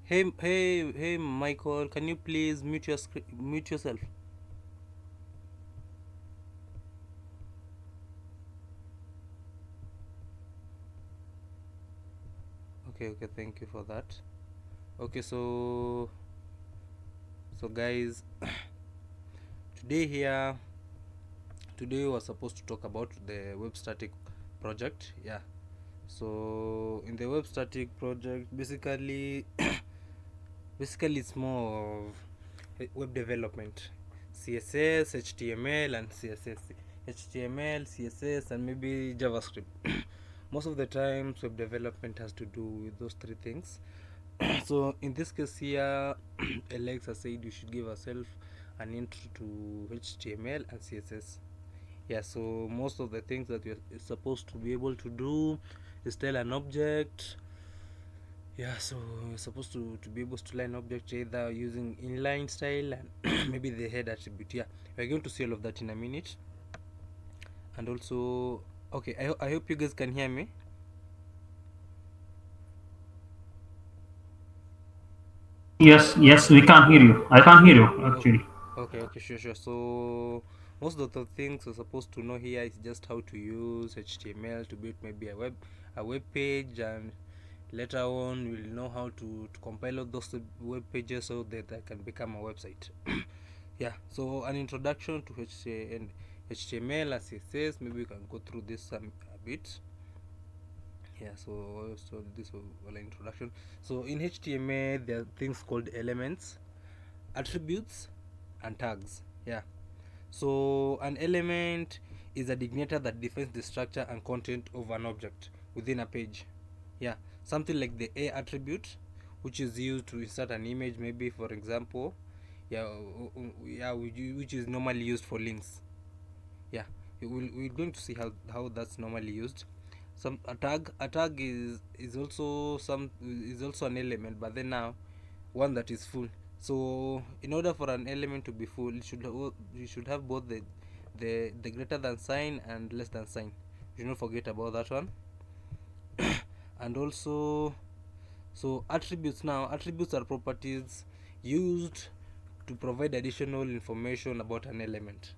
Hey, hey, Michael, can you please mute yourself? Okay, thank you for that. Okay, so guys, today here, today we were supposed to talk about the web static project. Yeah. So in the web static project, basically it's more of web development, CSS, HTML, and CSS, HTML, CSS, and maybe JavaScript. Most of the times, web development has to do with those three things. So in this case here, Alex has said you should give yourself an intro to HTML and CSS. Yeah, so most of the things that you're supposed to be able to do is tell an object. Yeah, so you're supposed to be able to line object either using inline style and maybe the head attribute. Yeah, we're going to see all of that in a minute. And also, okay, I hope you guys can hear me. Yes, we can't hear you. I can't hear you actually. Okay, sure. So most of the things we're supposed to know here is just how to use HTML to build maybe a web page, and later on we'll know how to compile all those web pages so that they can become a website. Yeah, so an introduction to HTML and CSS. Maybe we can go through this a bit. Yeah, so this was an introduction. So in HTML there are things called elements, attributes, and tags. Yeah, so an element is a designator that defines the structure and content of an object within a page. Yeah, something like the A attribute, which is used to insert an image, maybe for example. Yeah, which is normally used for links. Yeah, we're going to see how that's normally used. A tag is also an element, but then now one that is full. So in order for an element to be full, you should have both the greater than sign and less than sign. You should not forget about that one. And also, so attributes are properties used to provide additional information about an element.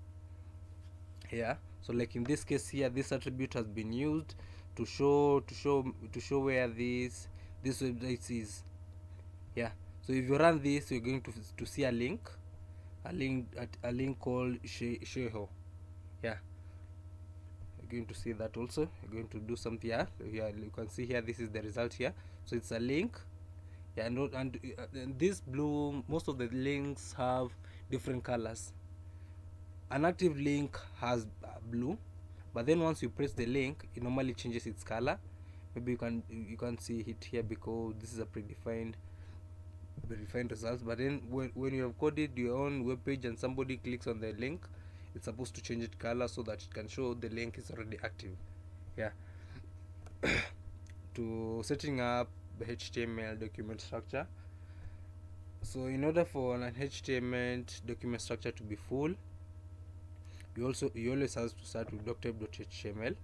Yeah, so like in this case here, this attribute has been used to show where this website is. Yeah, so if you run this, you're going to see a link called sheho. Yeah, you're going to see that also. You're going to do something here. Yeah, you can see here, this is the result here. So it's a link. Yeah, and this blue, most of the links have different colors. An active link has blue, but then once you press the link, it normally changes its color. Maybe you can see it here because this is a predefined results. But then when you have coded your own web page and somebody clicks on the link, it's supposed to change its color so that it can show the link is already active. Yeah, to setting up the HTML document structure. So in order for an HTML document structure to be full, you always have to start with doctype.html,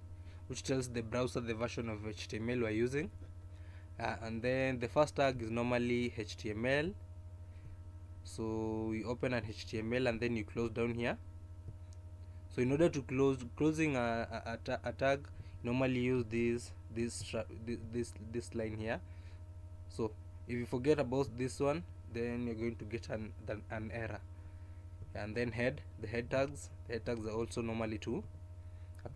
which tells the browser the version of HTML we're using. And then the first tag is normally HTML. So you open an HTML and then you close down here. So in order to closing a tag, normally use this line here. So if you forget about this one, then you're going to get an error. And then the head tags are also normally two,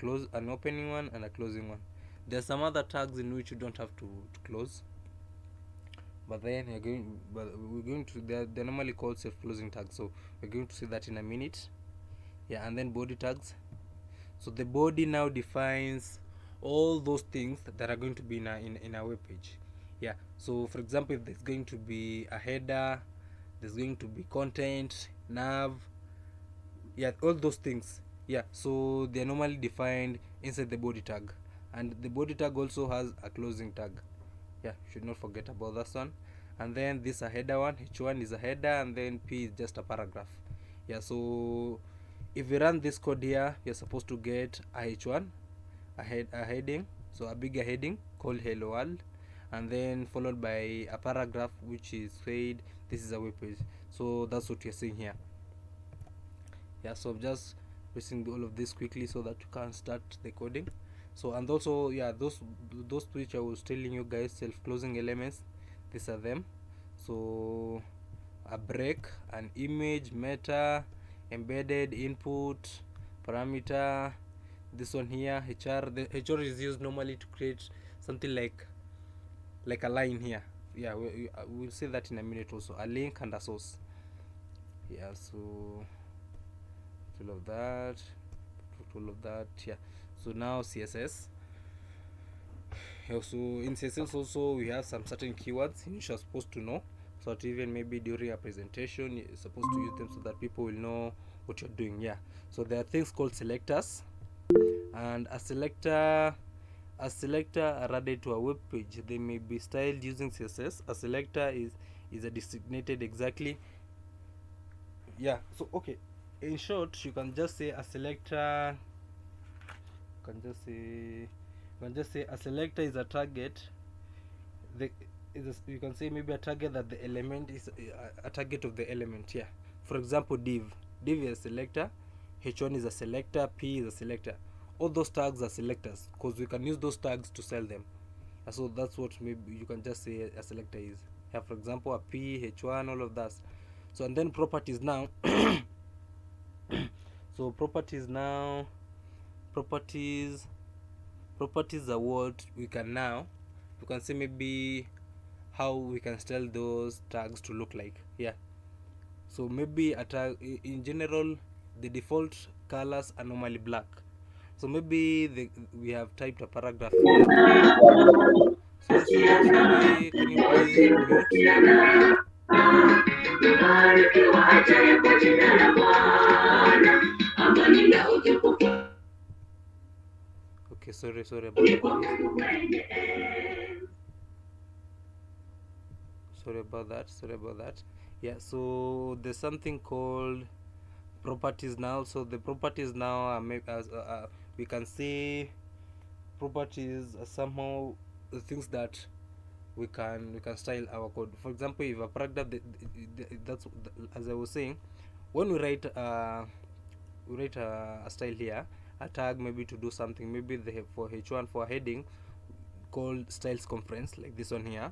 an opening one and a closing one. There's some other tags in which you don't have to close, but then we're going to they're normally called self-closing tags, so we're going to see that in a minute. Yeah, and then body tags. So the body now defines all those things that are going to be in a web page. Yeah, so for example, if there's going to be a header, there's going to be content, nav, Yeah, all those things. Yeah, so they're normally defined inside the body tag, and the body tag also has a closing tag. Yeah, should not forget about that one. And then this a header one, h1 is a header, and then p is just a paragraph. Yeah, so if you run this code here, you're supposed to get a h1, a heading, so a bigger heading called hello world, and then followed by a paragraph which is said this is a web page. So that's what you're seeing here. Yeah, so I'm just pressing all of this quickly so that you can start the coding. So, and also, yeah, those which I was telling you guys, self-closing elements, these are them. So a break, an image, meta, embedded, input, parameter, this one here, hr. The hr is used normally to create something like a line here. Yeah, we'll see that in a minute. Also a link and a source. Yeah, so all of that. Yeah, so now css. Yeah, so in css also we have some certain keywords which are supposed to know, so that even maybe during a presentation you're supposed to use them so that people will know what you're doing. Yeah, so there are things called selectors, and a selector are added to a web page. They may be styled using css. A selector is a designated exactly. Yeah, so okay, in short you can just say a selector, a selector is a target. The you can say maybe a target that the element is a target of the element. Yeah, for example, div is a selector, h1 is a selector, p is a selector. All those tags are selectors because we can use those tags to sell them. So that's what maybe you can just say a selector is. Yeah, for example, a p, h1, all of that. So and then properties now. So properties properties are what we can now, you can say maybe how we can style those tags to look like. Yeah, so maybe a tag in general, the default colors are normally black. So maybe we have typed a paragraph here. Sorry, can you please mute? Okay, sorry about that, guys. Sorry about that. Yeah, so there's something called properties now. So the properties now are as we can see properties are somehow the things that we can style our code. For example, if a paragraph, that's as I was saying, when we write a style here, a tag maybe to do something. Maybe they have for h1 for a heading called styles conference, like this one here.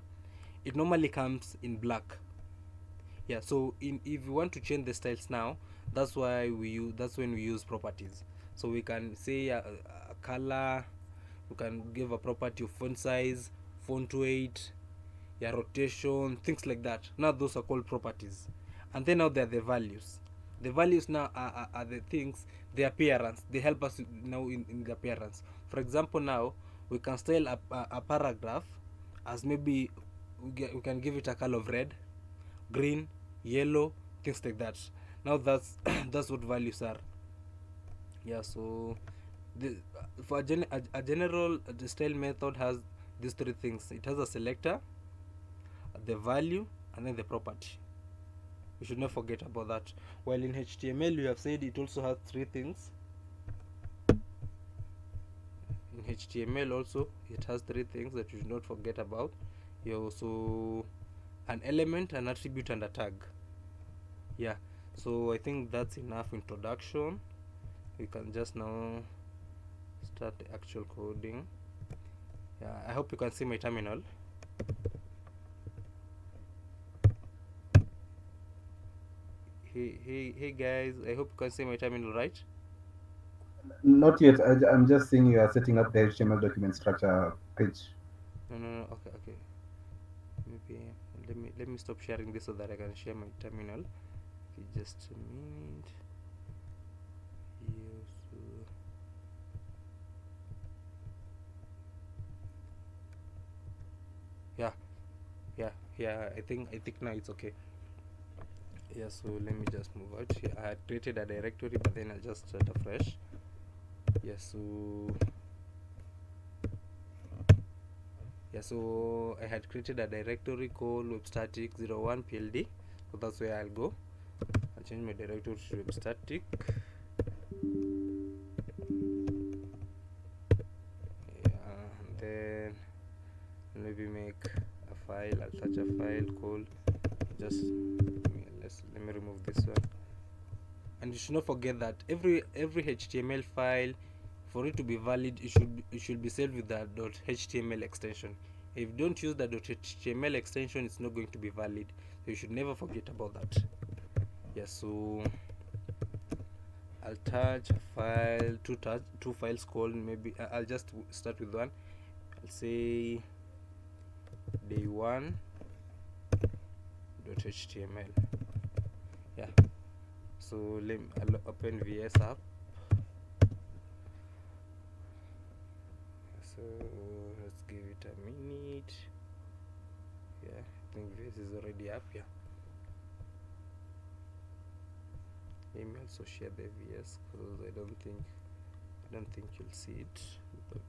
It normally comes in black. Yeah, so if you want to change the styles now, that's when we use properties. So we can say a color, we can give a property of font size, font weight, yeah, rotation, things like that. Now those are called properties. And then now there are the values. The values now are the things, the appearance. They help us now in the appearance. For example, now we can style a paragraph as maybe we can give it a color of red, green, yellow, things like that. Now that's that's what values are. Yeah, so for a general style method has these three things. It has a selector, the value, and then the property. We should not forget about that. While in HTML we have said it also has three things. In HTML also it has three things that you should not forget about. You also an element, an attribute, and a tag. Yeah, so I think that's enough introduction. We can just now start the actual coding. Yeah, I hope you can see my terminal. Hey guys, I hope you can see my terminal, right? Not yet. I'm just seeing you are setting up the HTML document structure page. No. Okay. Maybe let me stop sharing this so that I can share my terminal. Okay, just a minute. Yes. Yeah, yeah. I think now it's okay. Yeah, so let me just move out here. I had created a directory, but then I'll just start afresh. Yeah, so I had created a directory called webstatic01 pld, so that's where I'll go. I'll change my directory to webstatic. Yeah, and then maybe make a file. I'll touch a file called just let me remove this one. And you should not forget that every HTML file, for it to be valid, it should be saved with the .html extension. If you don't use the .html extension, it's not going to be valid. So you should never forget about that. Yeah, so I'll touch a file, two files called, maybe I'll just start with one. I'll say day1.html. Yeah, so I'll open VS app. So let's give it a minute. Yeah, I think VS is already up. Yeah, let me also share the VS because I don't think you'll see it, but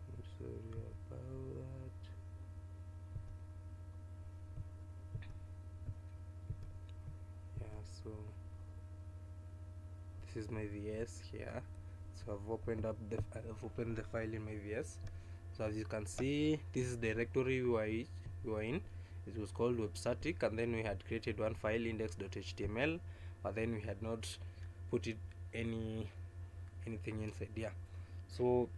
I'm sorry about that. Yeah, so this is my VS here. So I've opened the file in my VS. So as you can see, this is the directory we were in. It was called webstatic, and then we had created one file, index.html, but then we had not put it anything inside. Yeah, so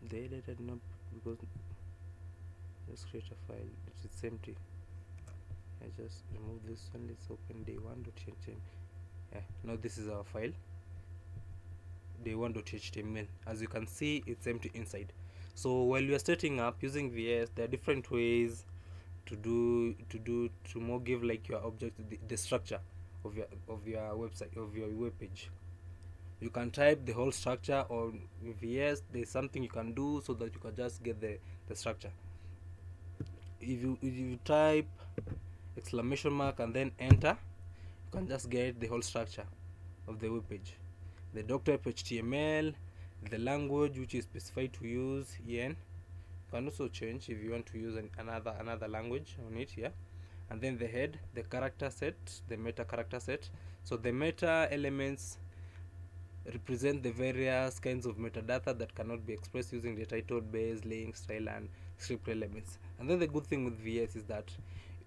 the editor not, because let's create a file. It's empty. I just remove this one. Let's open day1.html. Yeah, now this is our file, day1.html. As you can see, it's empty inside. So while you are setting up using VS, there are different ways to more give like your object the structure of your website, of your web page. You can type the whole structure on VS. There's something you can do so that you can just get the structure. If you type exclamation mark and then enter, you can just get the whole structure of the web page. The doc type HTML, the language which is specified to use EN. You can also change if you want to use another language on it. Yeah, and then the head, the character set, the meta character set. So the meta elements represent the various kinds of metadata that cannot be expressed using the title, base, link, style, and script elements. And then the good thing with VS is that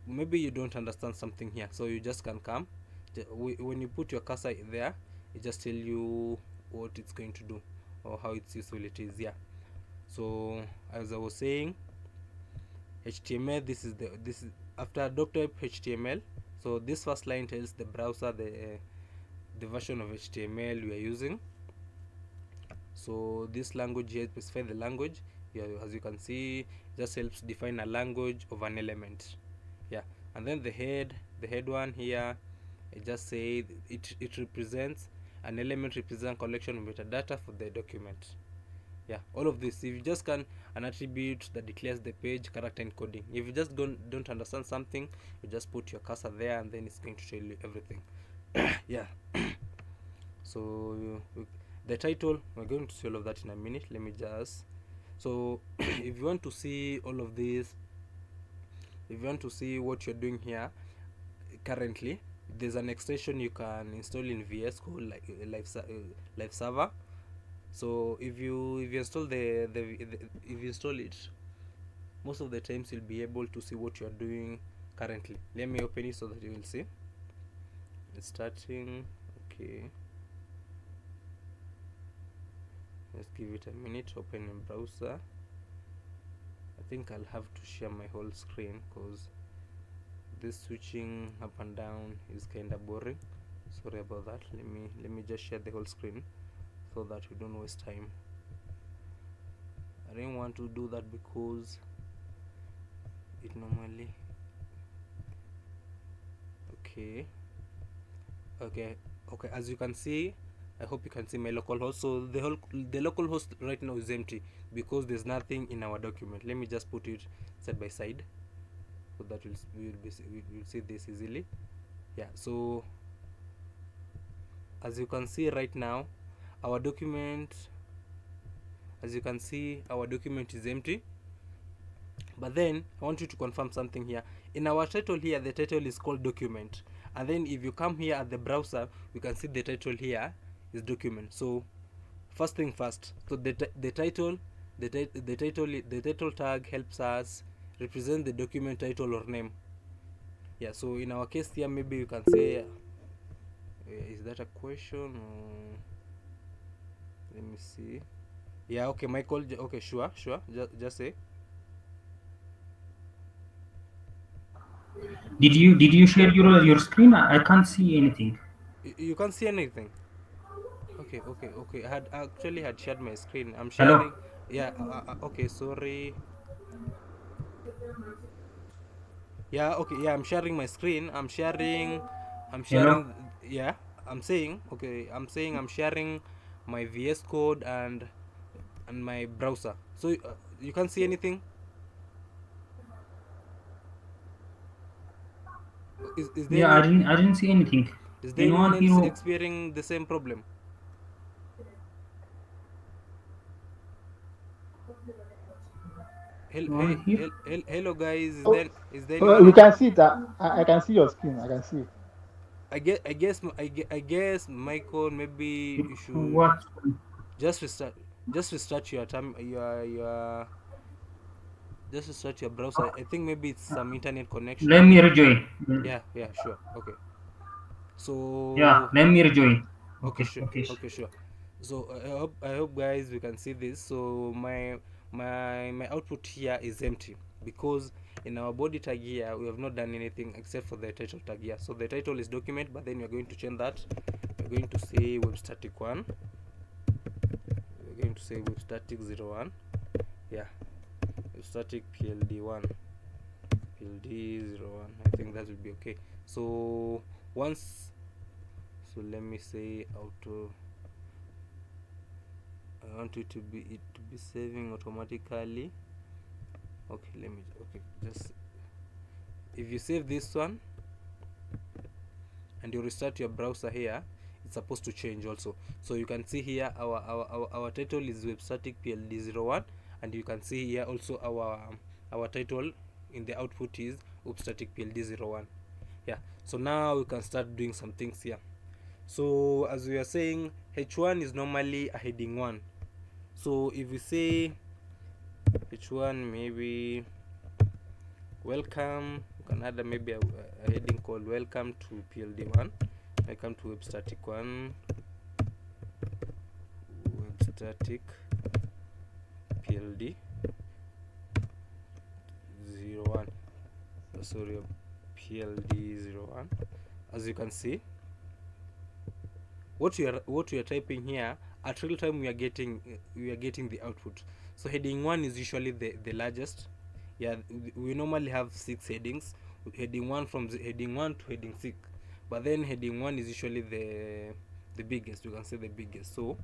maybe you don't understand something here, so you just can come when you put your cursor there, it just tell you what it's going to do or how it's useful it is. Yeah, so as I was saying, HTML, this is after doc type HTML. So this first line tells the browser the version of HTML we are using. So this language here specify the language. Yeah, as you can see, just helps define a language of an element. Yeah, and then the head one here, it just say it represents an element, represents collection of metadata for the document. Yeah, all of this, if you just can an attribute that declares the page character encoding. If you just don't understand something, you just put your cursor there and then it's going to tell you everything. Yeah. So the title, we're going to see all of that in a minute. Let me just, so if you want to see all of this, if you want to see what you're doing here currently, there's an extension you can install in VS called like live server. So if you install if you install it, most of the times you'll be able to see what you're doing currently. Let me open it so that you will see. It's starting. Okay, let's give it a minute. Open in browser. I think I'll have to share my whole screen because this switching up and down is kind of boring. Sorry about that. Let me just share the whole screen so that we don't waste time. I didn't want to do that because it normally okay, as you can see, I hope you can see my local host. So the local host right now is empty because there's nothing in our document. Let me just put it side by side so that we'll see this easily. Yeah, so as you can see right now, our document, as you can see, our document is empty. But then I want you to confirm something here. In our title here, the title is called document, and then if you come here at the browser, you can see the title here is document. So first thing first, so the title, the title tag helps us represent the document title or name. Yeah, so in our case here, maybe you can say is that a question or let me see. Yeah, okay, Michael, okay, sure, just say. Did you share your screen? I can't see anything. You can't see anything. Okay. I had actually had shared my screen. I'm Hello, sharing. Yeah. Okay. Sorry. Yeah. Okay. Yeah. I'm sharing my screen. I'm sharing. I'm hello. sharing. Yeah. I'm saying. Okay. I'm saying I'm sharing my VS Code and my browser. So you can't see anything. Is there Yeah, I any? didn't see anything. Is there anyone Anyone here? else experiencing the same problem? Anyone here? Hello guys. Oh, Is there anyone we else? can see it. I can see your screen. I can see it. I guess Michael, maybe you should What? just restart your time your just restart your browser. I think maybe it's some internet connection. Let me rejoin. Yeah, sure. Okay. Yeah, So let me rejoin. okay, Okay, sure. okay. Okay, sure. So I hope guys we can see this. So my output here is empty because in our body tag here we have not done anything except for the title tag here. So the title is document, but then we're going to change that. We're going to say web static 1. We're going to say web static 01. Yeah, web static PLD 1. PLD 01. I think that will be okay. So once, so let me say auto. I want it to be saving automatically. Okay, let me, okay, just if you save this one and you restart your browser here, it's supposed to change also. So you can see here our title is web static PLD 01, and you can see here also our title in the output is web static PLD 01. Yeah, so now we can start doing some things here. So as we are saying, h1 is normally a heading 1. So if we say h1, maybe welcome, you can add maybe a heading called welcome to PLD 1. Welcome to web static 1, web static PLD 01. Sorry, PLD 01. As you can see, what we are typing here at real time, we are getting the output. So heading 1 is usually the largest. Yeah, we normally have 6 headings. Heading 1 from heading 1 to heading 6, but then heading 1 is usually the biggest. You can say the biggest. So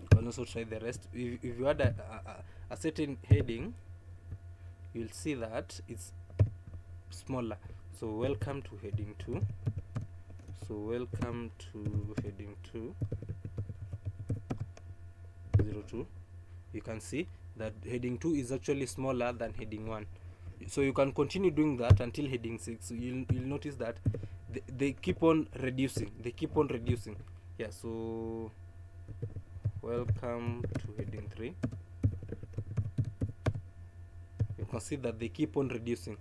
you can also try the rest. If you add a certain heading, you'll see that it's smaller. So welcome to heading 2. So welcome to heading 202. You can see that heading 2 is actually smaller than heading 1. So you can continue doing that until heading 6. So you'll notice that they keep on reducing. Yeah, so welcome to heading 3. You can see that they keep on reducing.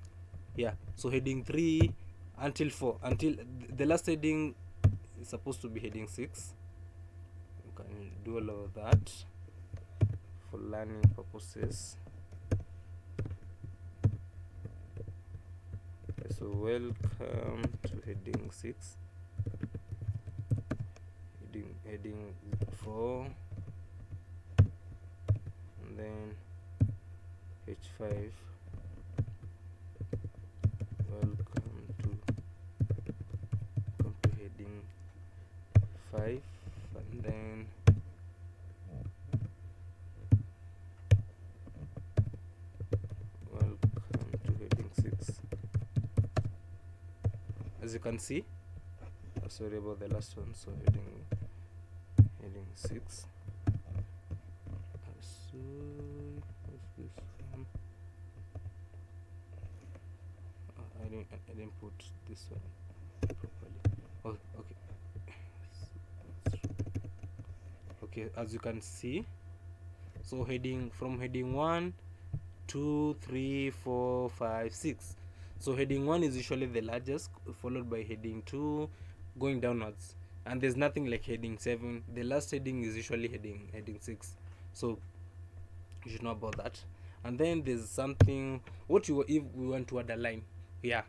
Yeah, so heading 3 until 4, until the last heading is supposed to be heading 6. You can do all of that for learning purposes. So welcome to heading 6, heading 4, and then h5. Welcome to heading 5. and then welcome to heading 6. As you can see, sorry about the last one, so heading 6. So what's this one? I didn't put this one properly. Oh, okay. Okay, as you can see, so heading from heading 1, 2, 3, 4, 5, 6. So heading 1 is usually the largest, followed by heading 2, going downwards, and there's nothing like heading 7. The last heading is usually heading 6. So you should know about that. And then there's something, what you, if we want to add a line, yeah,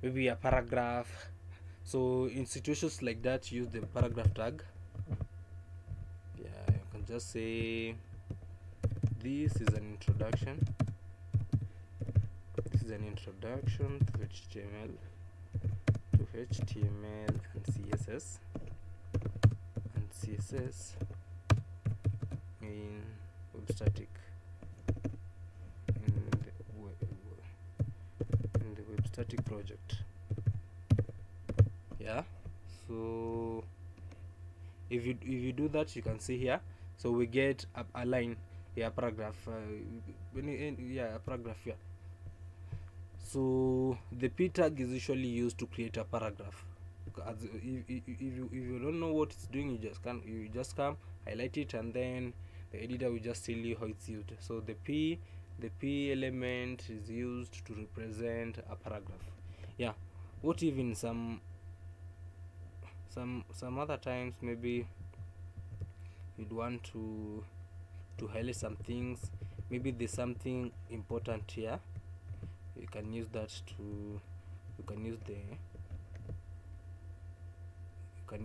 maybe a paragraph. So in situations like that, use the paragraph tag. Yeah, you can just say this is an introduction. This is an introduction to HTML and CSS, in web static, in the web static project. Yeah, so if you do that, you can see here, so we get a line, yeah, paragraph, yeah, a paragraph here. So the p tag is usually used to create a paragraph. As if you don't know what it's doing, you just come highlight it, and then the editor will just tell you how it's used. So the p element is used to represent a paragraph. Yeah, what even some other times maybe you'd want to highlight some things. Maybe there's something important here, you can use that to, you can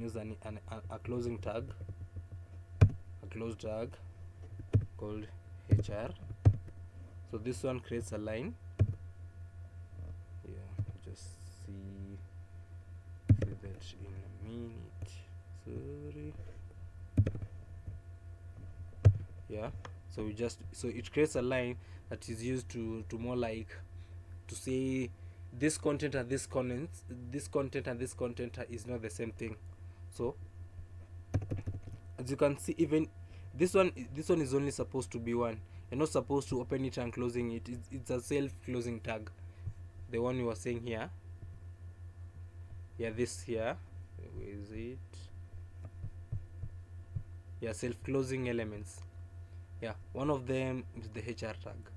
use a closing tag, a close tag called HR. So this one creates a line. Yeah, just see that in a minute. Sorry. Yeah, so it creates a line that is used to more like to say this content and this content is not the same thing. So as you can see, even this one is only supposed to be one. You're not supposed to open it and closing it. It's a self-closing tag, the one you were saying here. Yeah, this here, where is it? Yeah, self-closing elements. Yeah, one of them is the HR tag.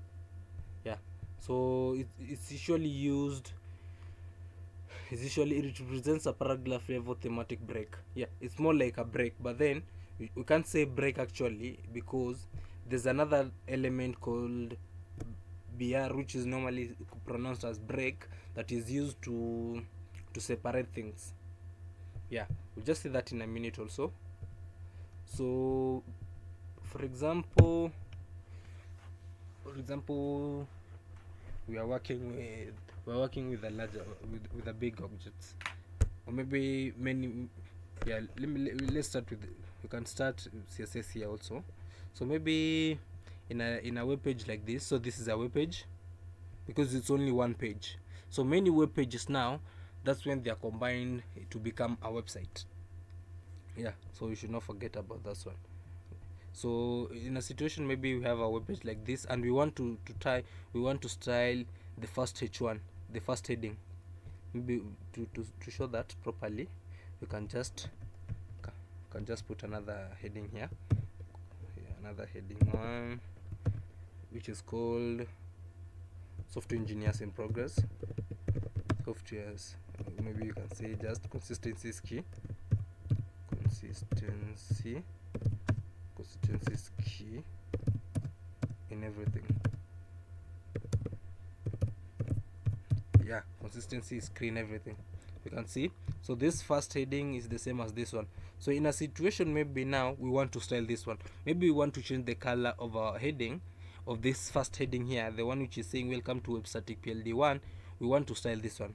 Yeah, so it's usually used, it represents a paragraph level thematic break. Yeah, it's more like a break, but then we can't say break actually, because there's another element called BR, which is normally pronounced as break, that is used to separate things. Yeah, we'll just see that in a minute also. So for example, we are working with a larger, with a big object, or maybe many. Yeah, let's start with, we can start CSS here also. So maybe in a web page like this, so this is a web page because it's only one page. So many web pages now, that's when they are combined to become a website. Yeah, so you should not forget about that one. So in a situation, maybe we have a web page like this, and we want to style the first H1, the first heading. Maybe to show that properly, you can just put another heading here. Yeah, another heading 1, which is called software engineers in progress. Softwares, maybe you can say just consistency is key. Consistency is key in everything. Yeah, consistency is key in everything. You can see, so this first heading is the same as this one. So in a situation, maybe now we want to style this one, maybe we want to change the color of our heading, of this first heading here, the one which is saying welcome to web static PLD 1. We want to style this one.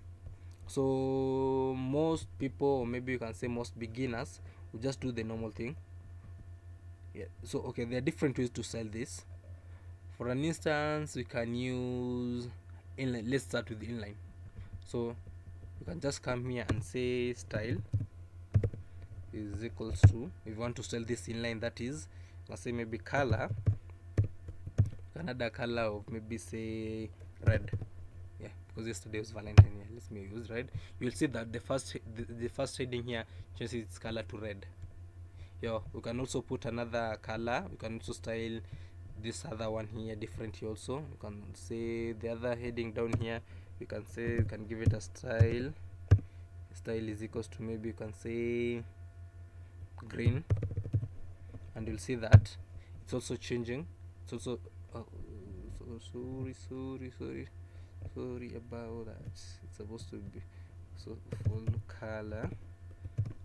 So most people, or maybe you can say most beginners, we just do the normal thing. Yeah, so okay, there are different ways to style this. For an instance, we can use inline. Let's start with inline. So you can just come here and say style is equals to, if you want to style this inline, that is, let's say maybe color, you can add a color of maybe say red. Yeah, because yesterday was Valentine. Yeah, let's me use red. You'll see that the first heading here changes its color to red. Yeah, we can also put another color. We can also style this other one here differently also. You can say the other heading down here, we can say, you can give it a style. Style is equals to, maybe you can say green, and you'll see that it's also changing. It's also sorry about that. It's supposed to be so full color.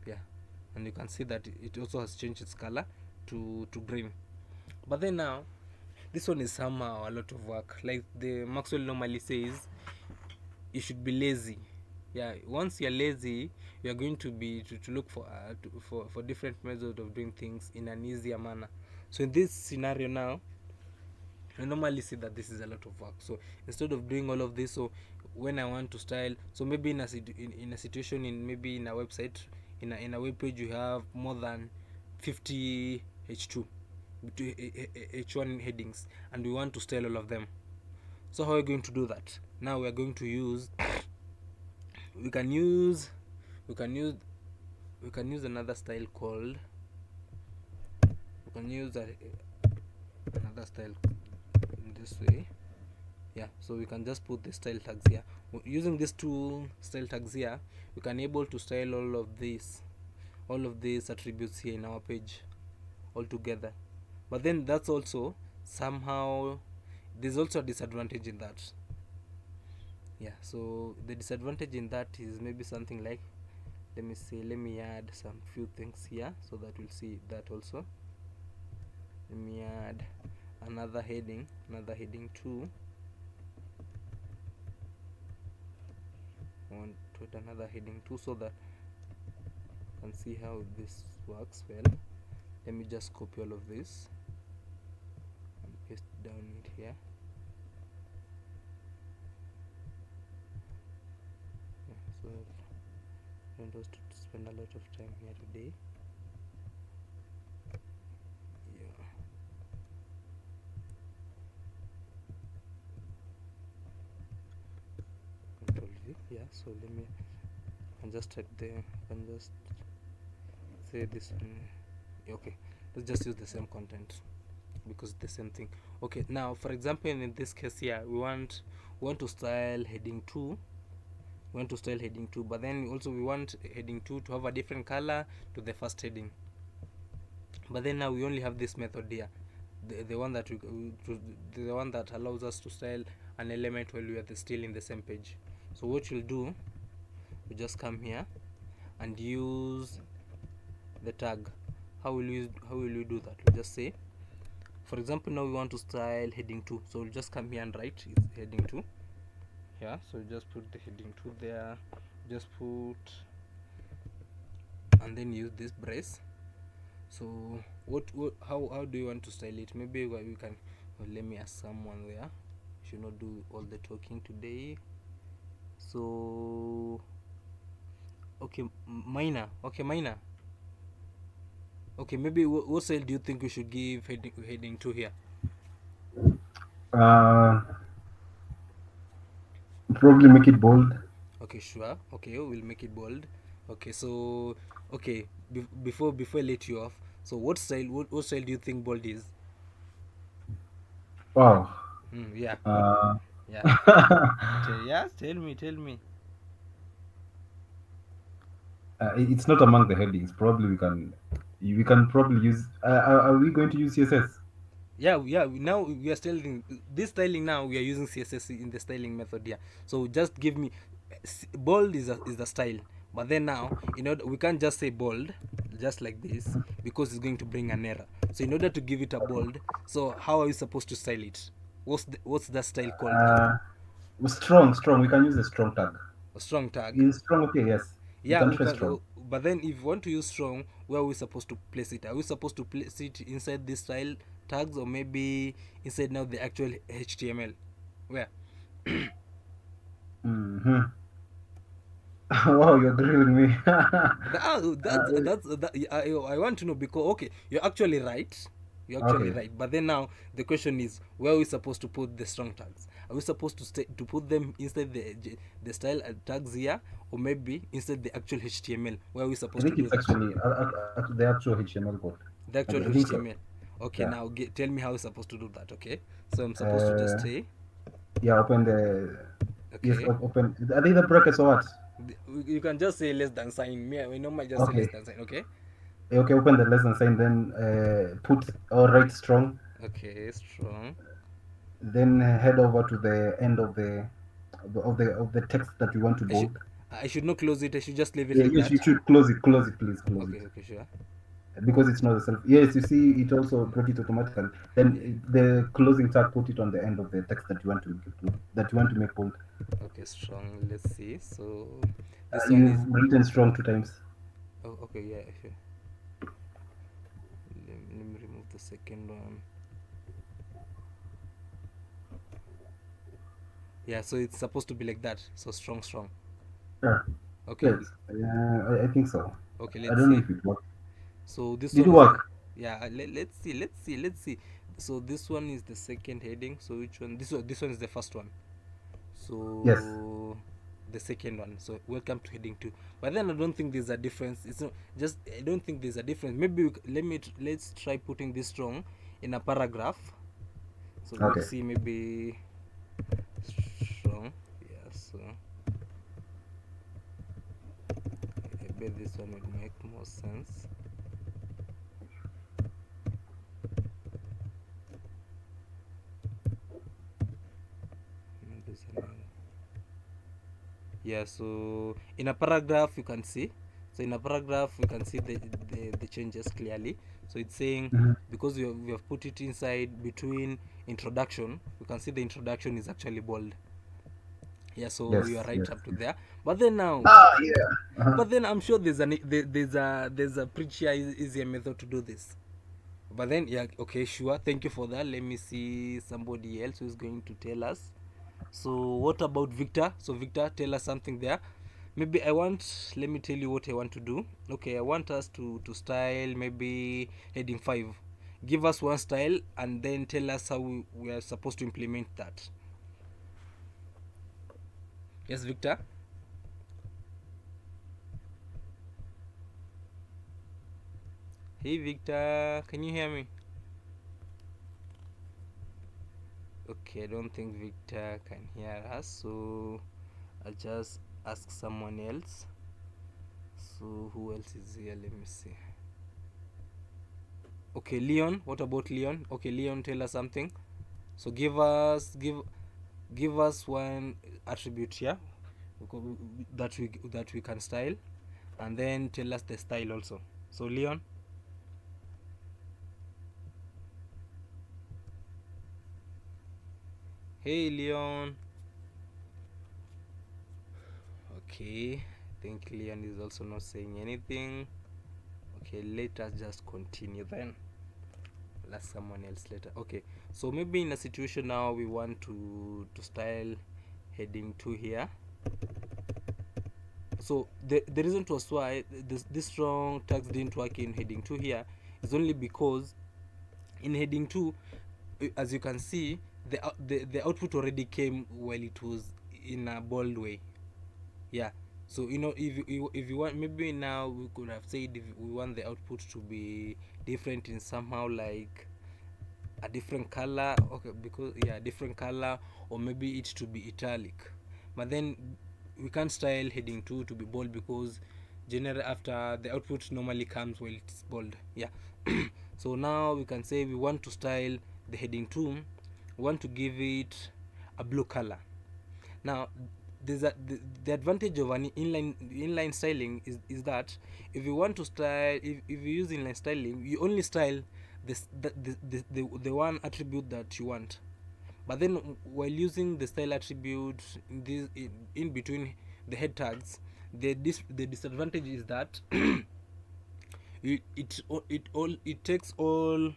Yeah, and you can see that it also has changed its color to green. But then now this one is somehow a lot of work. Like the Maxwell normally says, you should be lazy. Yeah, once you're lazy, you're going to be to look for different methods of doing things in an easier manner. So in this scenario now, I normally see that this is a lot of work. So instead of doing all of this, so when I want to style, so maybe in a situation, in maybe in a website, in a web page, you have more than 50 h2 h1 headings, and we want to style all of them. So how are we going to do that? Now we are going to use we can use another style called, we can use another style in this way. Yeah, so we can just put the style tags here. Using these two style tags here, we can able to style all of these attributes here in our page all together. But then that's also somehow, there's also a disadvantage in that. Yeah, so the disadvantage in that is maybe something like, let me add some few things here so that we'll see that also. Let me add another heading 2. I want to add another heading 2 so that you can see how this works well. Let me just copy all of this and paste down it here. Yeah, so I don't want to spend a lot of time here today. Yeah. Control V. Yeah, so let me, and just type there, and just say this one. Okay, let's just use the same content because it's the same thing. Okay, now for example, in this case here, we want to style heading 2. We want to style heading 2, but then also we want heading 2 to have a different color to the first heading. But then now we only have this method here, the one that the one that allows us to style an element while we are still in the same page. So what you'll do, you just come here and use the tag. How will you do that? We'll just say, for example, now we want to style heading 2, so we'll just come here and write it's heading 2. Yeah, so just put the heading 2 there, just put, and then use this brace. So what how do you want to style it? Maybe we can, let me ask someone there. Should not do all the talking today. So okay, minor. Okay, maybe what style do you think we should give heading 2 here? Probably make it bold. Okay, sure. Okay, we'll make it bold. Okay, so okay, before I let you off, so what style do you think bold is? Wow. Yeah. Uh, Yeah. Yes, tell me. it's not among the headings. Probably we can probably use. Are we going to use CSS? Yeah. Now we are styling this styling. Now we are using CSS in the styling method here. So just give me, bold is the style. But then now, we can't just say bold just like this because it's going to bring an error. So in order to give it a bold, so how are you supposed to style it? What's that style called? Strong. We can use a strong tag. A strong tag. Is strong okay? Yes. You Yeah, can try strong. but then if you want to use strong, where are we supposed to place it? Are we supposed to place it inside this style tags, or maybe inside now the actual HTML? Where? Mm-hmm. Wow, you're grilling me. I want to know, because okay, you're actually right. You're actually Okay. right. But then now the question is, where are we supposed to put the strong tags? Are we supposed to put them inside the style tags here, or maybe inside the actual HTML? Where are we I supposed to think do it's that? actually the actual HTML code. The actual I think so. HTML. Okay, Yeah. now tell me how we're supposed to do that. Okay, so I'm supposed to just Uh, say, yeah. Open the. Yes. okay. Open. Are they the brackets or what? You can just say less than sign. Me, I normally just say less Okay. than sign. Okay. Okay. Open the lesson sign. Then put or write strong. Okay, strong. Then head over to the end of the text that you want to I should bold. I should not close it. I should just leave it Yeah, like yes, that. you should close it. Close it, please. Close it. Okay, okay, sure. Because it's not a self. Yes, you see, it also brought it automatically. Yeah. Then the closing tag, put it on the end of the text that you want to make bold. Okay, strong. Let's see. So this one is. You've written strong 2 times. Oh, okay, yeah. Sure. Let me remove the second one. Yeah, so it's supposed to be like that. So strong, strong. Yeah. Okay, Yes. I think so. okay. I Let's don't know see. if it worked. So this Did one it is the. work? Yeah. Let's see. So this one is the second heading. So which one? This one is the first one. Yes. So the second one. So welcome to heading 2. But then I don't think there's a difference. It's not just. I don't think there's a difference. Maybe let's try putting this strong in a paragraph. So Okay. let's see, maybe strong. Yeah. So I bet this one would make more sense. There's another. Yeah, so in a paragraph you can see, so in a paragraph we can see the changes clearly. So it's saying, Mm-hmm. because we have put it inside between introduction, you can see the introduction is actually bold. Yeah, so Yes. you are right Yes. up to there. But then now, Ah, yeah. Uh-huh. but then I'm sure there's a pretty easier method to do this. But then, yeah, okay, sure, thank you for that. Let me see somebody else who is going to tell us. So what about Victor? So Victor, tell us something there. Maybe let me tell you what I want to do. Okay, I want us to style maybe heading 5. Give us one style and then tell us how we are supposed to implement that. Yes, Victor? Hey, Victor, can you hear me? Okay, I don't think Victor can hear us, so I'll just ask someone else. So who else is here? Let me see. Okay, Leon. What about Leon? Okay, Leon, tell us something. So give us one attribute here that we can style, and then tell us the style also. So Leon. Hey, Leon. Okay, I think Leon is also not saying anything. Okay, let us just continue then. Let's someone else later. Okay, so maybe in a situation now we want to style heading 2 here. So the reason was why this strong tags didn't work in heading 2 here is only because in heading 2, as you can see, the output already came while it was in a bold way. Yeah, so if you want, maybe now we could have said if we want the output to be different in somehow like a different color. Okay, because yeah, different color, or maybe it to be italic. But then we can't style heading 2 to be bold, because generally after the output normally comes while it's bold. Yeah. So now we can say we want to style the heading 2, we want to give it a blue color. Now the advantage of an inline styling is that if you want to style, if you use inline styling, you only style the one attribute that you want. But then while using the style attribute in between the head tags, the disadvantage is that it takes all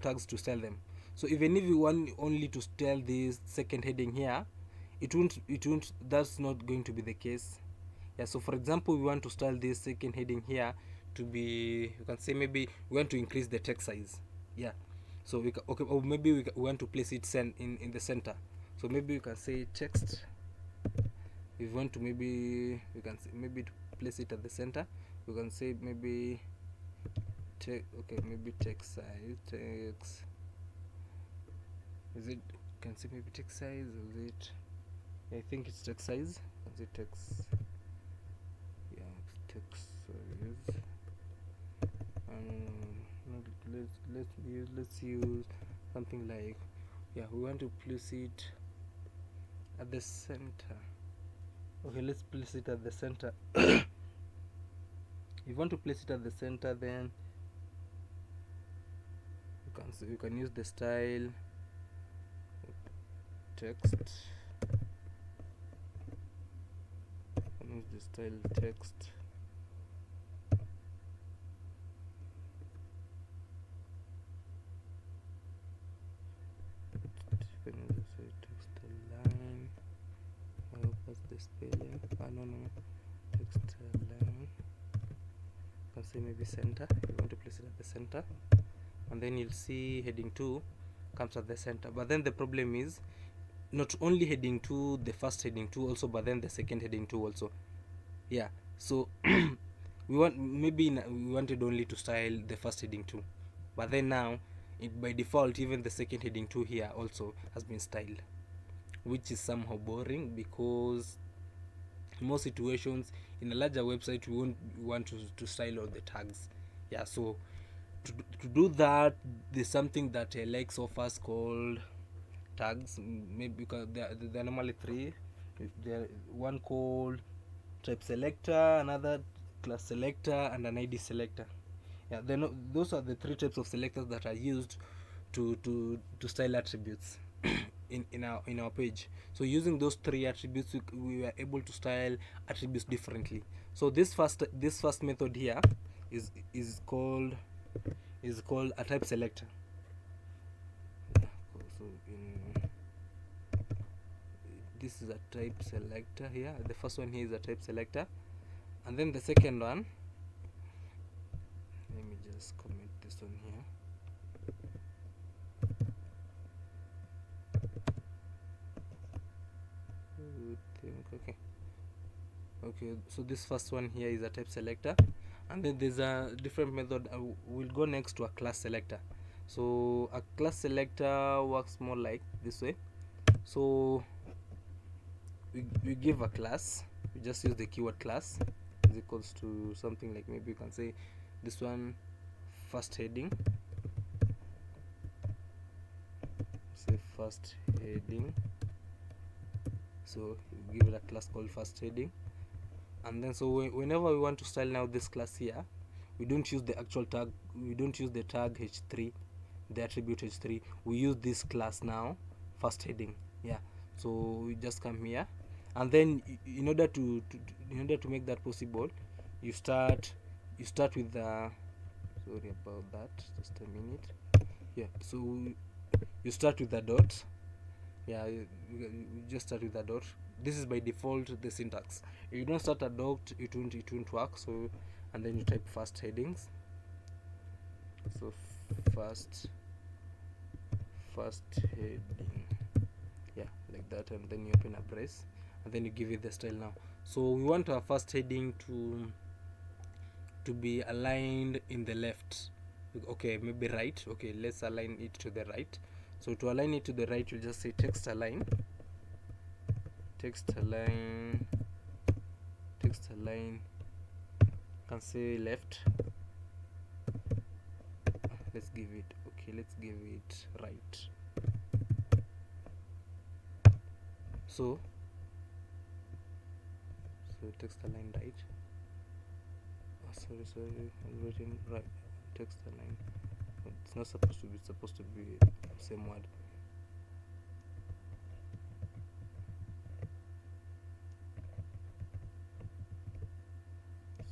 tags to style them. So even if you want only to style this second heading here, it won't that's not going to be the case. Yeah, so for example, we want to style this second heading here to be, you can say maybe we want to increase the text size. Yeah, so we okay, or maybe we want to place it in the center. So maybe you can say text. If you want to, maybe you can say maybe to place it at the center, you can say maybe maybe text size, text, is it, you can say maybe text size, is it, I think it's text size, is it text, yeah, it's text size. Let's use something like, yeah, we want to place it at the center. Okay, let's place it at the center. If you want to place it at the center, then you can use the style text. Use the style text. You can use the text line. I hope that's the spelling. No. Text line. You can say maybe center. You want to place it at the center, and then you'll see heading 2 comes at the center. But then the problem is not only heading 2, the first heading 2 also, but then the second heading 2 also. Yeah, so we wanted only to style the first heading 2, but then now by default even the second heading 2 here also has been styled, which is somehow boring, because in most situations in a larger website we won't want to style all the tags. Yeah, so to do that, there's something that ALX offers called tags. Maybe because there are normally 3. There one called type selector, another class selector, and an ID selector. Yeah, those are the 3 types of selectors that are used to style attributes in our page. So using those 3 attributes, we were able to style attributes differently. So this first method here is called a type selector. Yeah, so this is a type selector here. The first one here is a type selector, and then the second one, let me just comment this one here. Okay, so this first one here is a type selector, and then there's a different method. We'll go next to a class selector. So a class selector works more like this way. So we give a class, we just use the keyword class is equals to something like, maybe you can say this one first heading, say first heading. So we give it a class called first heading, and then so whenever we want to style now this class here, we don't use the actual tag, we don't use the tag h3, the attribute h3, we use this class now first heading. Yeah, so we just come here, and then in order to make that possible, you start with the, sorry about that, just a minute. Yeah, so you start with the dot. Yeah, you just start with a dot. This is by default the syntax. If you don't start a dot, it won't work. So, and then you type first headings. So first heading, yeah, like that, and then you open a brace, and then you give it the style now. So we want our first heading to be aligned in the left. Okay, maybe right. Okay, let's align it to the right. So to align it to the right, you just say text align, can say left. Let's give it right. So text align right. Sorry, I'm writing right. Text align. It's not supposed to be. It's supposed to be the same word.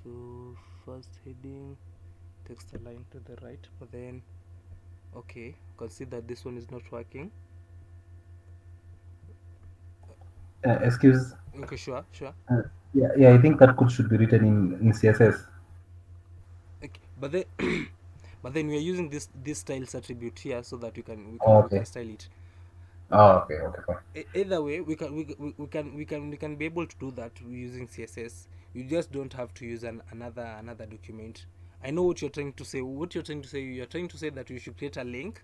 So first heading, text align to the right, but then okay, you can see that this one is not working. Excuse. Okay, sure. Yeah, I think that code should be written in CSS. Okay, but then but then we are using this styles attribute here so that we Oh, can okay. style it. Oh, okay, fine. Either way, we can be able to do that using CSS. You just don't have to use another document. I know what you're trying to say. You're trying to say that we should create a link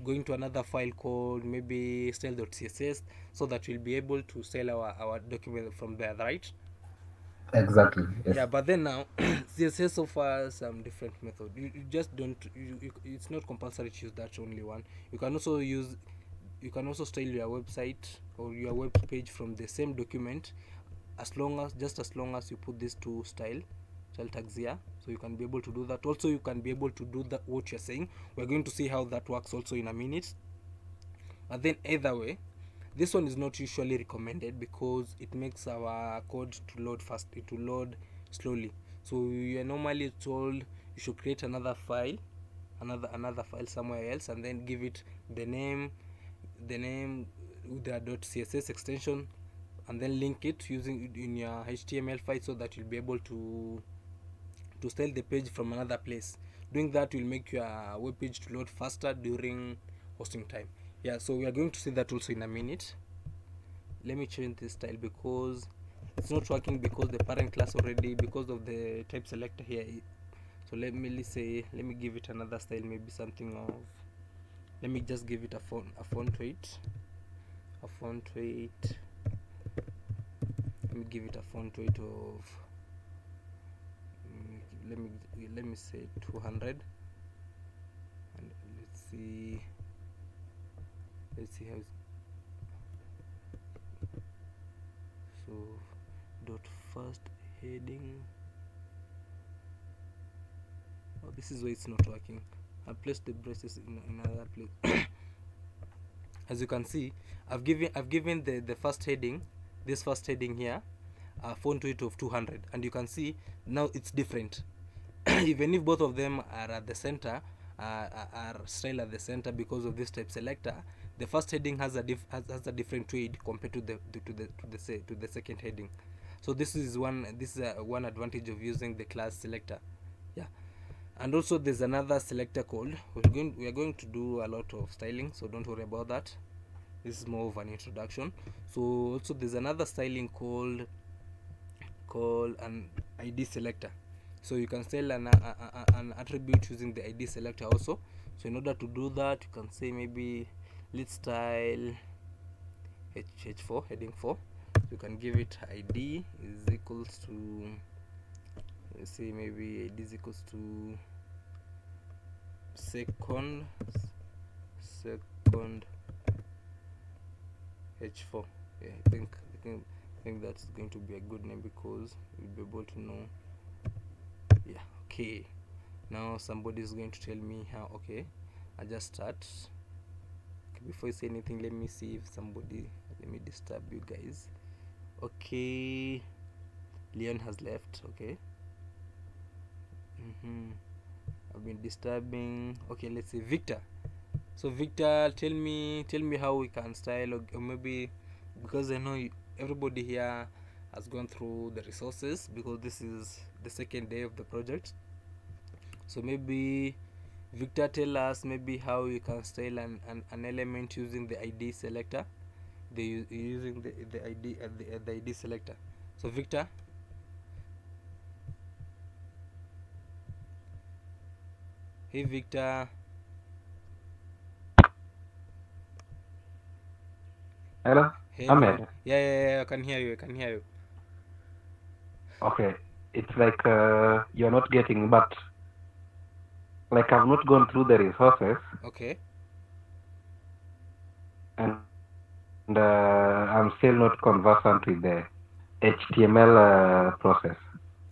going to another file called maybe style.css so that we'll be able to style our document from there, right? Exactly. Yes. Yeah, but then now CSS offers some different method. You just don't it's not compulsory to use that only one. You can also style your website or your web page from the same document, as long as you put these two style tags here. So you can be able to do that. Also you can be able to do that what you're saying. We're going to see how that works also in a minute. But then either way, this one is not usually recommended because it makes our code to load fast, it will load slowly. So you are normally told you should create another file, another file somewhere else, and then give it the name with the .css extension, and then link it using in your HTML file so that you'll be able to style the page from another place. Doing that will make your web page to load faster during hosting time. Yeah, so we are going to see that also in a minute. Let me change this style because it's not working because the parent class already, because of the type selector here. So let me give it another style, maybe something of, let me just give it a font weight. Let me give it a font weight of let me say 200, and let's see how it's, so dot first heading. Oh, this is why it's not working. I placed the braces in another place. As you can see, I've given the first heading, this first heading here, a font weight of 200, and you can see now it's different. Even if both of them are at the center, are style at the center because of this type selector, the first heading has a different weight compared to the second heading. So this is one advantage of using the class selector. Yeah, and also there's another selector called, we are going to do a lot of styling, so don't worry about that. This is more of an introduction. So also there's another styling called an ID selector. So you can style an attribute using the ID selector also. So in order to do that, you can say maybe let's style h4 heading 4. You can give it ID is equals to, let's say maybe ID is equals to second h4. Yeah, I think that's going to be a good name because we'll be able to know. Yeah, okay, now somebody is going to tell me how. Okay, I just start. Okay, before you say anything, let me see if somebody, let me disturb you guys. Okay, Leon has left. Okay. I've been disturbing. Okay, let's see Victor. So Victor, tell me how we can style, or maybe, because I know everybody here has gone through the resources because this is the second day of the project. So maybe Victor, tell us maybe how you can style an element using the ID selector. Using the ID the ID selector. So Victor. Hey Victor. Hello, Hello. Ahmed. Yeah, I can hear you. Okay, it's like you're not getting, but like I've not gone through the resources, Okay. and I'm still not conversant with the HTML process.